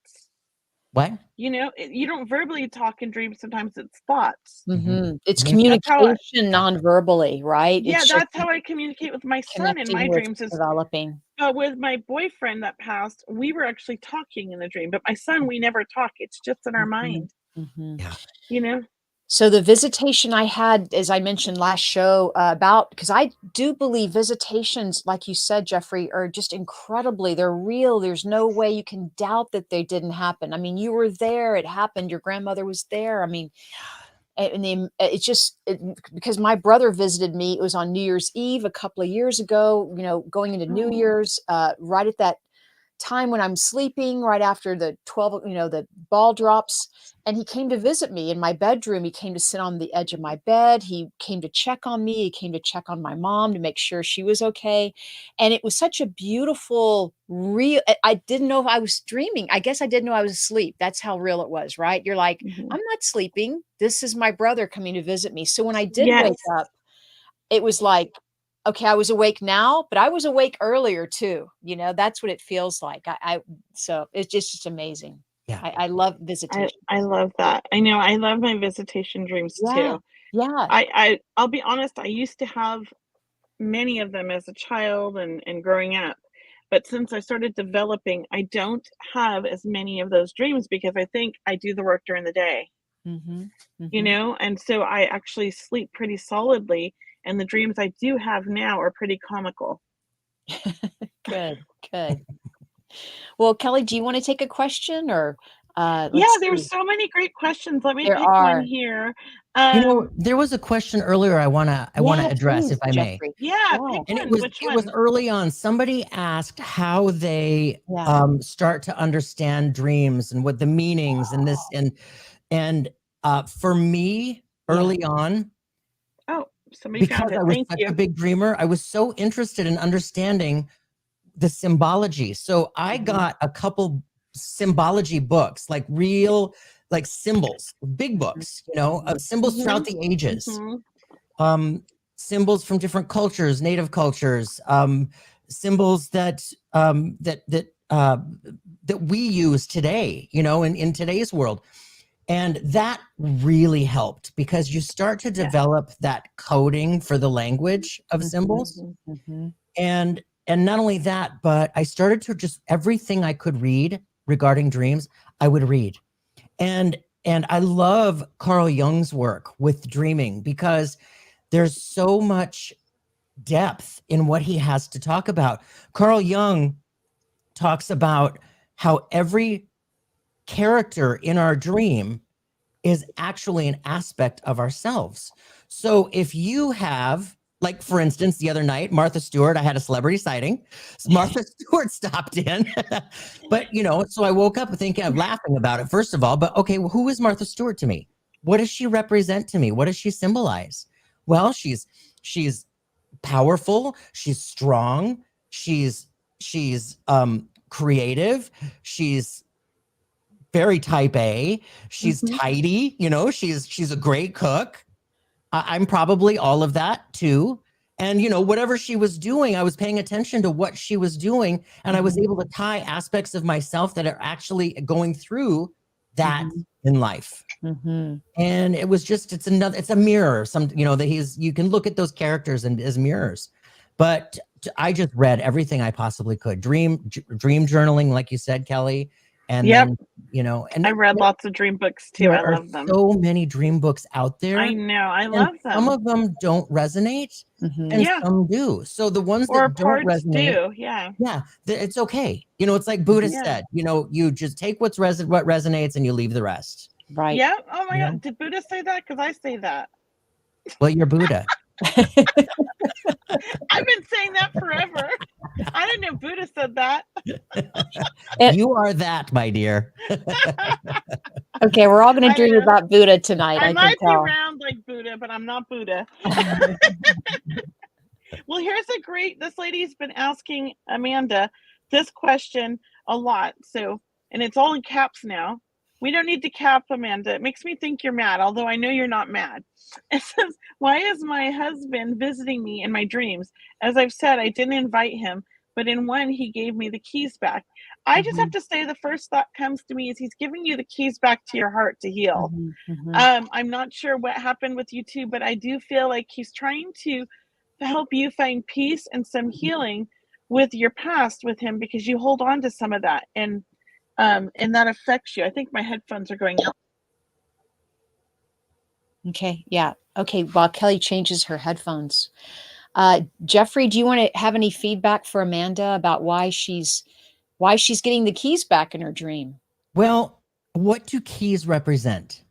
What? You know, you don't verbally talk in dreams. Sometimes it's thoughts. Mhm. It's Mhm. communication non-verbally, right? Yeah, It's just that's how I communicate with my son in connecting my with dreams. Is developing. with my boyfriend that passed, we were actually talking in the dream. But my son, we never talk. It's just in our Mhm. mind. Mhm. Yeah. You know. So the visitation I had, as I mentioned last show, about because I do believe visitations, like you said, Jeffrey, are just incredibly, they're real. There's no way you can doubt that they didn't happen. I mean, you were there, it happened, your grandmother was there. I mean, it's just because my brother visited me. It was on New Year's Eve a couple of years ago, you know, going into New Year's, right at that time when I'm sleeping, right after the 12, you know, the ball drops. And he came to visit me in my bedroom. He came to sit on the edge of my bed. He came to check on me. He came to check on my mom to make sure she was okay. And it was such a beautiful, real, I didn't know if I was dreaming. I guess I didn't know I was asleep. That's how real it was, right? You're like, Mhm. I'm not sleeping. This is my brother coming to visit me. So when I did Yes. wake up, it was like, okay, I was awake now, but I was awake earlier too. You know, that's what it feels like. So it's just amazing. Yeah. I love visitation. I love that. I know. I love my visitation dreams Yeah. too. Yeah. I'll be honest. I used to have many of them as a child and growing up. But since I started developing, I don't have as many of those dreams because I think I do the work during the day, Mhm. you Mhm. know? And so I actually sleep pretty solidly. And the dreams I do have now are pretty comical. Good. Good. Well, Kelly, do you want to take a question or Yeah, let's there's see. so many great questions. Let me There pick one are. here. You know, there was a question earlier I wanna Yeah, address, if please, I may. Jeffrey. Yeah, Yeah. pick And one. Which it was one? early on. Somebody asked how they Yeah. start to understand dreams and what the meanings and this and for me Yeah. early on, Oh, somebody found because it. I was Thank such a you. big dreamer, I was so interested in understanding the symbology. So I Mhm. got a couple symbology books, like real, like symbols, big books, you know, of symbols throughout the ages. Mhm. Um, Symbols from different cultures, native cultures, symbols that we use today, you know, in today's world. And that really helped because you start to Yeah. develop that coding for the language of symbols. Mhm. Mhm. And not only that, but I started to just everything I could read regarding dreams, I would read. And I love Carl Jung's work with dreaming because there's so much depth in what he has to talk about. Carl Jung talks about how every character in our dream is actually an aspect of ourselves. So if you have Like, for instance, the other night, Martha Stewart, I had a celebrity sighting. Martha Stewart stopped in. But, so I woke up thinking, I'm laughing about it, first of all. But okay, well, who is Martha Stewart to me? What does she represent to me? What does she symbolize? Well, she's powerful. She's strong. She's creative. She's very type A. She's tidy. She's a great cook. I'm probably all of that too. And, whatever she was doing, I was paying attention to what she was doing. And I was able to tie aspects of myself that are actually going through that in life. And it was just, it's a mirror. That you can look at those characters as mirrors. But I just read everything I possibly could. Dream journaling, like you said, Kelley. And then, and I read lots of dream books too. I love them. So many dream books out there. I know. I love them. Some of them don't resonate, and some do. So the ones that don't resonate, it's okay. It's like Buddha said. You just take what resonates and you leave the rest. Right. Yeah. Oh my God. Did Buddha say that? Because I say that. Well, you're Buddha. I've been saying that forever. I didn't know Buddha said that. You are that, my dear. Okay, we're all going to dream about Buddha tonight. I might can tell. be round like Buddha, but I'm not Buddha. Well, this lady's been asking Amanda this question a lot. So, and it's all in caps now. We don't need to cap, Amanda. It makes me think you're mad, although I know you're not mad. It says, why is my husband visiting me in my dreams? As I've said, I didn't invite him, but in one, he gave me the keys back. I just have to say the first thought comes to me is he's giving you the keys back to your heart to heal. I'm not sure what happened with you two, but I do feel like he's trying to help you find peace and some healing with your past with him, because you hold on to some of that. And that affects you. I think my headphones are going out. Okay. Yeah. Okay. While Kelley changes her headphones, Jeffrey, do you want to have any feedback for Amanda about why she's getting the keys back in her dream? Well, what do keys represent?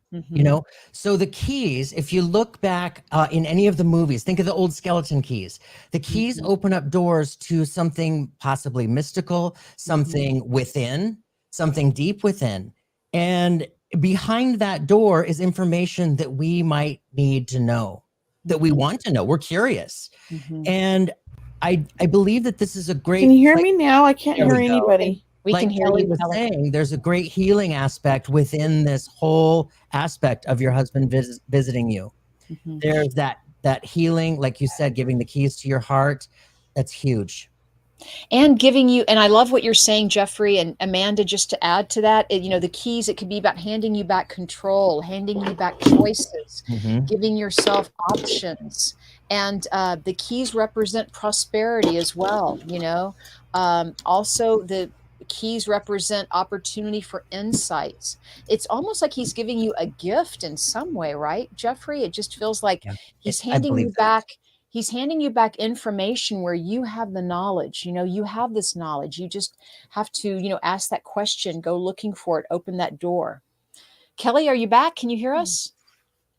So the keys, if you look back in any of the movies, think of the old skeleton keys. The keys open up doors to something possibly mystical, something within, something deep within. And behind that door is information that we might need to know, that we want to know. We're curious. And I believe that this is a great... Can you hear me now? I can't hear anybody. We can hear Kelley you. was saying, there's a great healing aspect within this whole aspect of your husband visiting you. There's that healing, like you said, giving the keys to your heart. That's huge. And giving you, and I love what you're saying, Jeffrey and Amanda, just to add to that, the keys, it could be about handing you back control, handing you back choices, giving yourself options. And the keys represent prosperity as well. Also the keys represent opportunity for insights. It's almost like he's giving you a gift in some way, right, Jeffrey? It just feels like he's handing you back. He's handing you back information where you have the knowledge. You have this knowledge. You just have to, ask that question, go looking for it, open that door. Kelley, are you back? Can you hear us?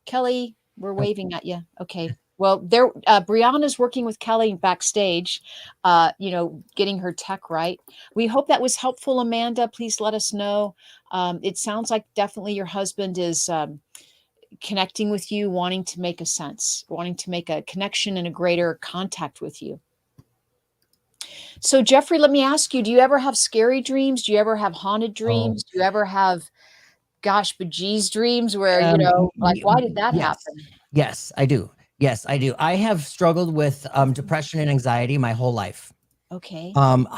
Kelley, we're waving at you. Okay. Well, Brianna's working with Kelley backstage, getting her tech right. We hope that was helpful, Amanda. Please let us know. It sounds like definitely your husband is connecting with you, wanting to make a sense, wanting to make a connection and a greater contact with you. So, Jeffrey, let me ask you, do you ever have scary dreams? Do you ever have haunted dreams? Do you ever have gosh bejeez dreams where, why did that happen? Yes, I do. Yes, I do. I have struggled with depression and anxiety my whole life. Okay.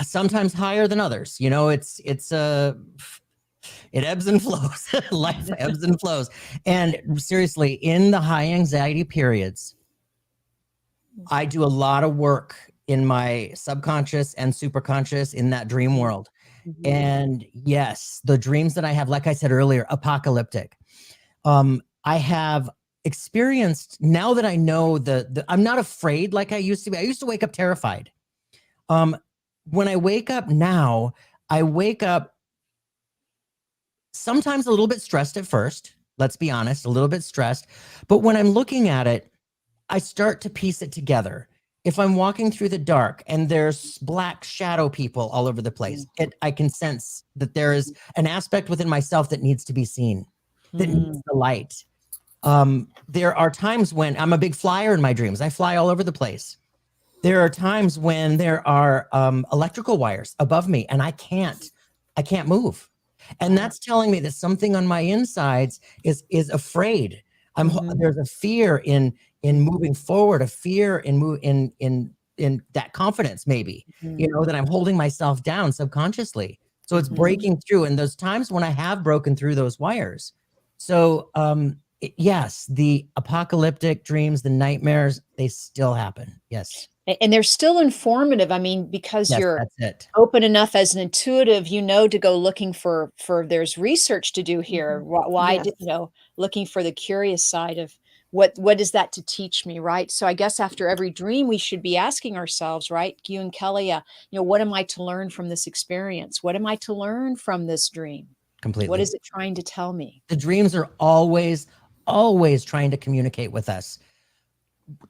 Sometimes higher than others. It ebbs and flows. Life ebbs and flows. And seriously, in the high anxiety periods, I do a lot of work in my subconscious and superconscious in that dream world. And yes, the dreams that I have, like I said earlier, apocalyptic. I have experienced, now that I know I'm not afraid like I used to be. I used to wake up terrified. When I wake up now, I wake up sometimes a little bit stressed at first. Let's be honest, a little bit stressed. But when I'm looking at it, I start to piece it together. If I'm walking through the dark and there's black shadow people all over the place, I can sense that there is an aspect within myself that needs to be seen, that needs the light. There are times when I'm a big flyer in my dreams. I fly all over the place. There are times when there are electrical wires above me and I can't move. And that's telling me that something on my insides is afraid. There's a fear in moving forward, a fear in that confidence, maybe, that I'm holding myself down subconsciously. So it's breaking through. And those times when I have broken through those wires. So yes, the apocalyptic dreams, the nightmares, they still happen. Yes. And they're still informative. I mean, because you're open enough as an intuitive, to go looking for there's research to do here. Why, looking for the curious side of what is that to teach me, right? So I guess after every dream, we should be asking ourselves, right? You and Kelley, what am I to learn from this experience? What am I to learn from this dream? Completely. What is it trying to tell me? The dreams are always trying to communicate with us,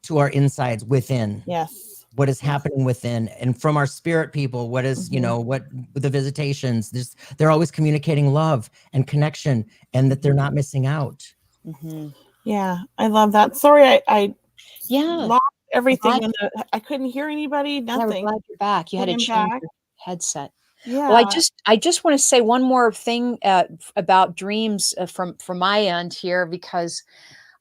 to our insides within. Yes. What is happening within, and from our spirit people, what is, what the visitations, they're always communicating love and connection, and that they're not missing out. Yeah, I love that. Sorry, I lost everything. I couldn't hear anybody, nothing. We're glad you're back. You had to change your headset. Yeah. Well, I just want to say one more thing about dreams from my end here, because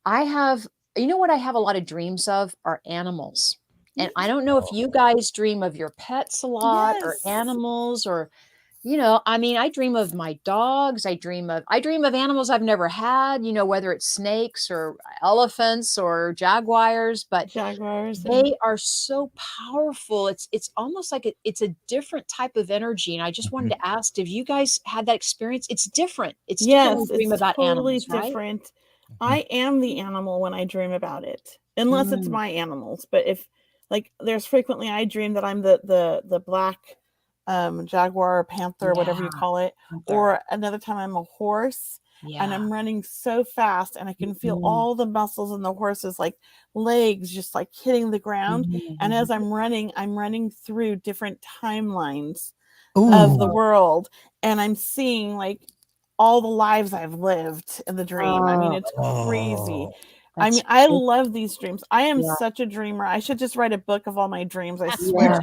I have, what I have a lot of dreams of are animals. And I don't know if you guys dream of your pets a lot or animals, or, I dream of my dogs. I dream of animals I've never had, whether it's snakes or elephants or jaguars, but they are so powerful. It's almost like it's a different type of energy. And I just wanted to ask if you guys had that experience. It's different. It's different when you dream about totally animals, different. Right? I am the animal when I dream about it, unless it's my animals. But if, like, there's frequently I dream that I'm the black jaguar or panther, whatever you call it, or another time I'm a horse and I'm running so fast and I can feel all the muscles in the horse's like legs just like hitting the ground. And as I'm running through different timelines of the world, and I'm seeing like all the lives I've lived in the dream. I mean, it's crazy. I love these dreams. I am such a dreamer. I should just write a book of all my dreams. I swear.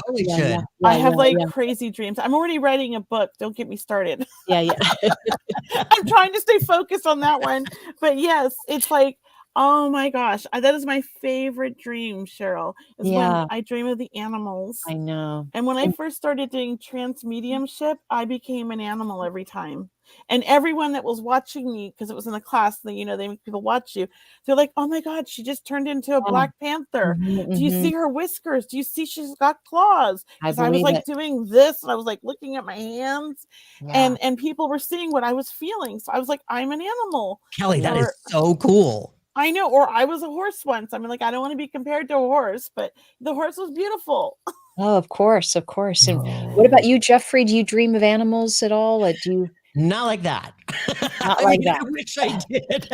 I have crazy dreams. I'm already writing a book. Don't get me started. I'm trying to stay focused on that one. But yes, it's like, oh my gosh, that is my favorite dream, Cheryl, is when I dream of the animals. I know. And when I first started doing trance mediumship, I became an animal every time. And everyone that was watching me, because it was in a class that, they make people watch you, they're like, oh my God, she just turned into a Black Panther. Do you see her whiskers? Do you see she's got claws? Because I was like doing this, and I was like looking at my hands, and people were seeing what I was feeling. So I was like, I'm an animal. Kelley, that is so cool. I know. Or I was a horse once. I mean, like, I don't want to be compared to a horse, but the horse was beautiful. Oh, of course. And what about you, Jeffrey? Do you dream of animals at all? Or do you? Not like that. That. I wish I did.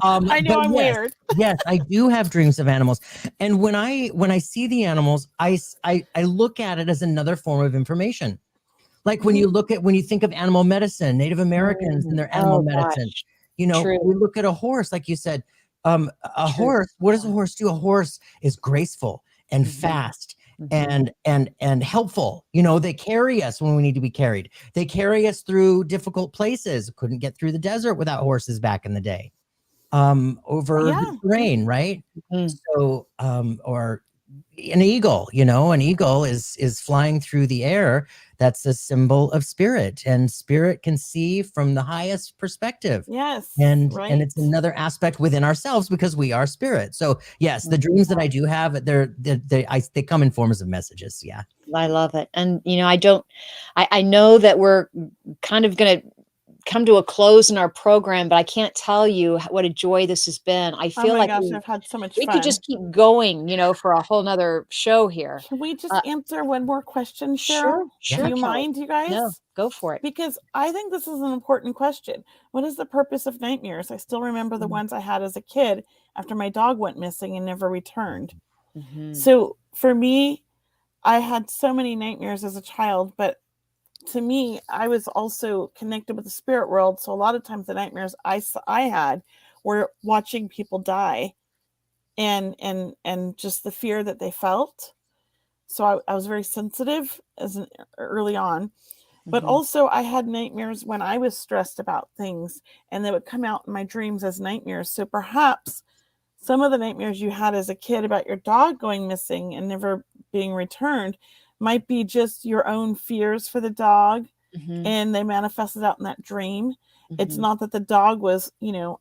I know I'm weird. Yes, I do have dreams of animals. And when I see the animals, I look at it as another form of information. Like when you think of animal medicine, Native Americans and their animal medicine, we look at a horse, like you said, a horse, what does a horse do? A horse is graceful and fast. And helpful. They carry us when we need to be carried. They carry us through difficult places. Couldn't get through the desert without horses back in the day. Over the terrain, right? So, or an eagle, an eagle is flying through the air. That's a symbol of spirit, and spirit can see from the highest perspective. Yes. And it's another aspect within ourselves, because we are spirit. So yes, the dreams that I do have, they come in forms of messages. Yeah. I love it. And, I know that we're kind of going to come to a close in our program, but I can't tell you what a joy this has been. I Oh feel my like gosh, I've had so much we could fun. just keep going, for a whole nother show here. Can we just answer one more question, Cheryl? Sure. Do you Kelley. mind, you guys? No, go for it. Because I think this is an important question. What is the purpose of nightmares? I still remember the ones I had as a kid after my dog went missing and never returned. So for me, I had so many nightmares as a child, but to me, I was also connected with the spirit world. So a lot of times the nightmares I had were watching people die and just the fear that they felt. So I was very sensitive early on. But also I had nightmares when I was stressed about things, and they would come out in my dreams as nightmares. So perhaps some of the nightmares you had as a kid about your dog going missing and never being returned might be just your own fears for the dog, and they manifested out in that dream. It's not that the dog was,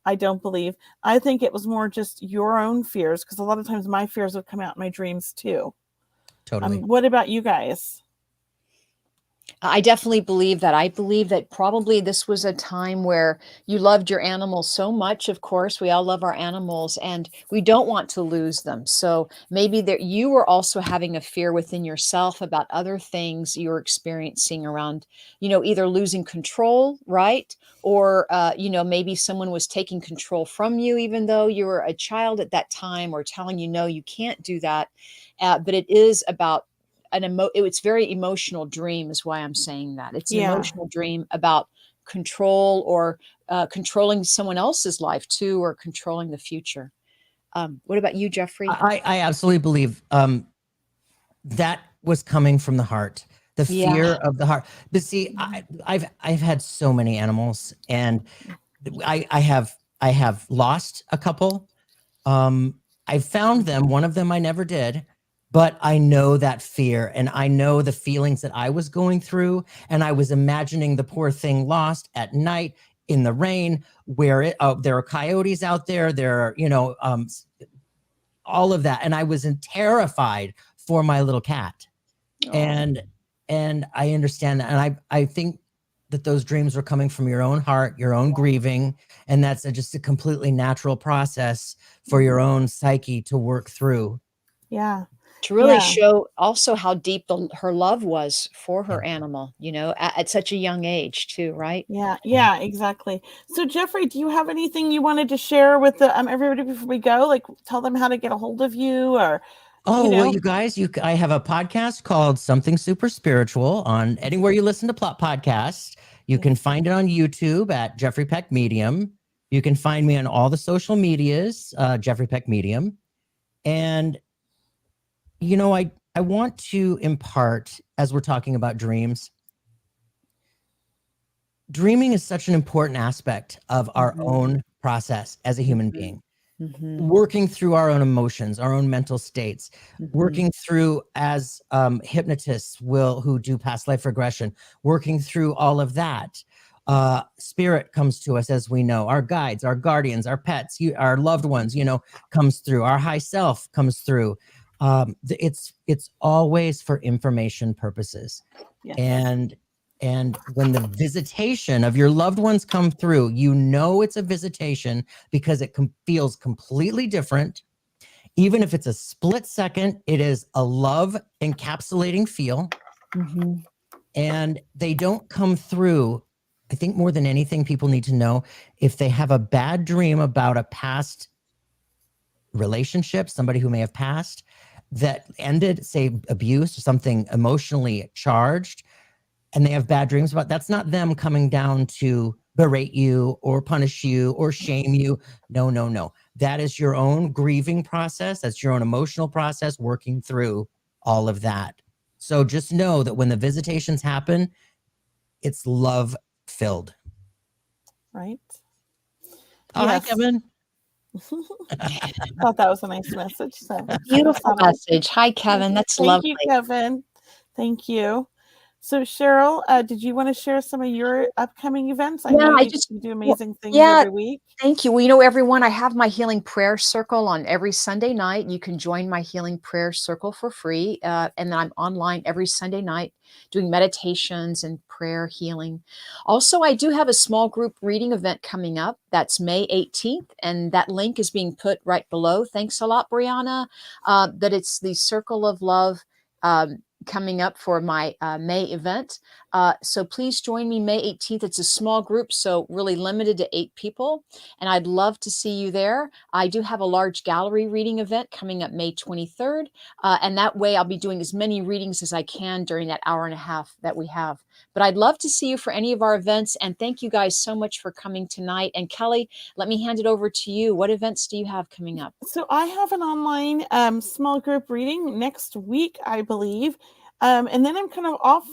I don't believe. I think it was more just your own fears, because a lot of times my fears would come out in my dreams too. Totally. What about you guys? I definitely believe that. I believe that probably this was a time where you loved your animals so much. Of course, we all love our animals and we don't want to lose them. So maybe that you were also having a fear within yourself about other things you're experiencing around, either losing control, right? Or, maybe someone was taking control from you, even though you were a child at that time, or telling you, no, you can't do that. But it is about it's very emotional dream is why I'm saying that. It's an emotional dream about control, or controlling someone else's life too, or controlling the future. What about you, Jeffrey? I absolutely believe that was coming from the heart, the fear of the heart. But see, I've had so many animals, and I have lost a couple. I found them. One of them I never did. But I know that fear, and I know the feelings that I was going through, and I was imagining the poor thing lost at night in the rain, where there are coyotes out there. There are, all of that, and I was terrified for my little cat. And I understand that, and I think that those dreams were coming from your own heart, your own grieving, and that's just a completely natural process for your own psyche to work through. Yeah. To really show also how deep her love was for her animal, at such a young age too, right? Yeah, exactly. So Jeffrey, do you have anything you wanted to share with the everybody before we go? Like, tell them how to get a hold of you, or well, you guys, I have a podcast called Something Super Spiritual on anywhere you listen to podcasts. You can find it on YouTube at Jeffrey Peck Medium. You can find me on all the social medias, Jeffrey Peck Medium. And I want to impart, as we're talking about dreams, dreaming is such an important aspect of our own process as a human being. Working through our own emotions, our own mental states, working through as hypnotists who do past life regression, working through all of that. Spirit comes to us, as we know, our guides, our guardians, our pets, our loved ones, comes through, our high self comes through. It's always for information purposes. And when the visitation of your loved ones come through, it's a visitation because it feels completely different. Even if it's a split second, it is a love encapsulating feel. And they don't come through. I think more than anything, people need to know, if they have a bad dream about a past relationship, somebody who may have passed, that ended, say, abuse or something emotionally charged, and they have bad dreams about, that's not them coming down to berate you or punish you or shame you. No. That is your own grieving process. That's your own emotional process, working through all of that. So just know that when the visitations happen, it's love filled. Right. Oh, hi, Kevin. Thought that was a nice message. So Beautiful message. Hi, Kevin. That's lovely. Thank you, Kevin. Thank you. So Cheryl, did you want to share some of your upcoming events? I Yeah, know I you, just you do well, amazing things yeah, every week. thank you. Well, you know, everyone, I have my healing prayer circle on every Sunday night. You can join my healing prayer circle for free. And then I'm online every Sunday night doing meditations and prayer healing. Also, I do have a small group reading event coming up. That's May 18th. And that link is being put right below. Thanks a lot, Brianna. That it's the Circle of Love coming up for my May event. So please join me May 18th. It's a small group, so really limited to 8 people. And I'd love to see you there. I do have a large gallery reading event coming up May 23rd. And that way I'll be doing as many readings as I can during that hour and a half that we have. But I'd love to see you for any of our events. And thank you guys so much for coming tonight. And Kelley, let me hand it over to you. What events do you have coming up? So I have an online small group reading next week, I believe. And then I'm kind of off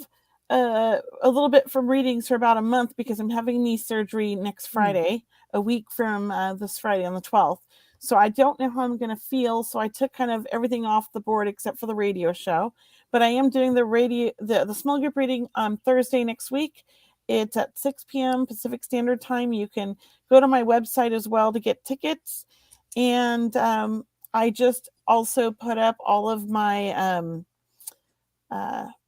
a little bit from readings for about a month because I'm having knee surgery next Friday, a week from this Friday on the 12th. So I don't know how I'm going to feel. So I took kind of everything off the board except for the radio show. But I am doing the small group reading on Thursday next week. It's at 6 p.m. Pacific Standard Time. You can go to my website as well to get tickets. And I just also put up all of my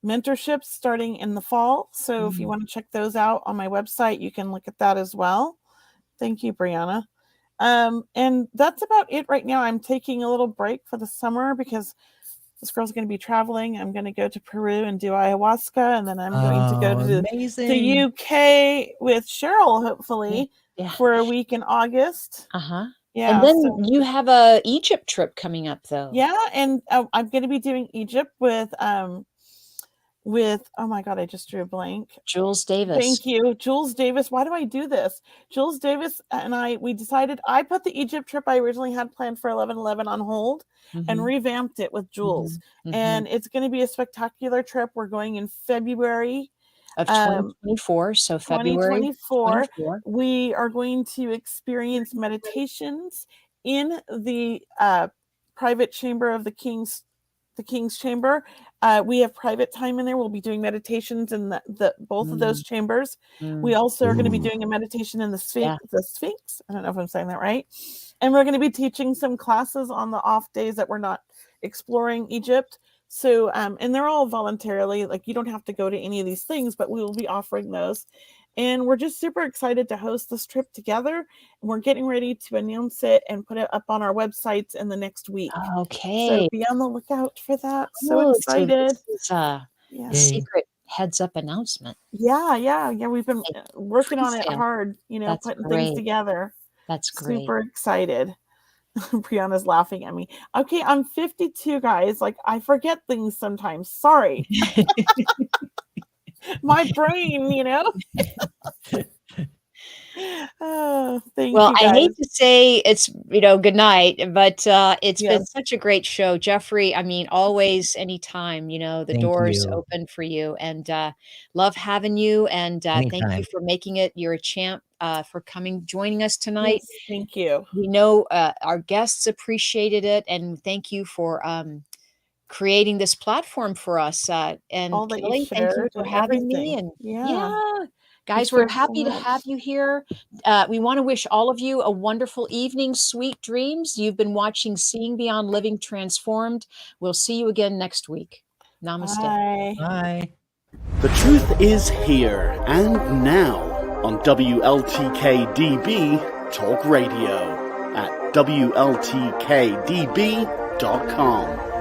mentorships starting in the fall. So if you want to check those out on my website, you can look at that as well. Thank you, Brianna. And that's about it right now. I'm taking a little break for the summer because this girl's going to be traveling. I'm going to go to Peru and do ayahuasca, and then I'm going to go to the UK with Cheryl, hopefully, for a week in August. Yeah, and then you have a Egypt trip coming up, though. Yeah, and I'm going to be doing Egypt with oh my God, I just drew a blank. Jules Davis. Thank you, Jules Davis. Why do I do this? Jules Davis and we decided. I put the Egypt trip I originally had planned for 11/11 on hold and revamped it with Jules, and it's going to be a spectacular trip. We're going in February of 2024. So February 2024, we are going to experience meditations in the private chamber of the King's chamber. We have private time in there. We'll be doing meditations in both of those chambers. We also are going to be doing a meditation in the Sphinx. I don't know if I'm saying that right. And we're going to be teaching some classes on the off days that we're not exploring Egypt. So, and they're all voluntarily, like you don't have to go to any of these things, but we will be offering those. And we're just super excited to host this trip together. And we're getting ready to announce it and put it up on our websites in the next week. Okay. So be on the lookout for that. So excited. So this is a secret heads up announcement. Yeah. We've been working on it hard, putting things together. That's great. Super excited. Brianna's laughing at me. Okay, I'm 52, guys. Like, I forget things sometimes. Sorry. My brain, Oh, thank you, guys. I hate to say it's, good night, but it's been such a great show. Jeffrey, I mean, always, anytime, the door's open for you, and love having you, and thank you for making it. You're a champ for joining us tonight. Yes, thank you. We know our guests appreciated it, and thank you for creating this platform for us. And all that Kelley, you thank you shared for and having everything. me. And Yeah. Guys, we're happy to have you here. We want to wish all of you a wonderful evening, sweet dreams. You've been watching Seeing Beyond Living Transformed. We'll see you again next week. Namaste. Bye. The truth is here and now on WLTK-DB Talk Radio at WLTKDB.com.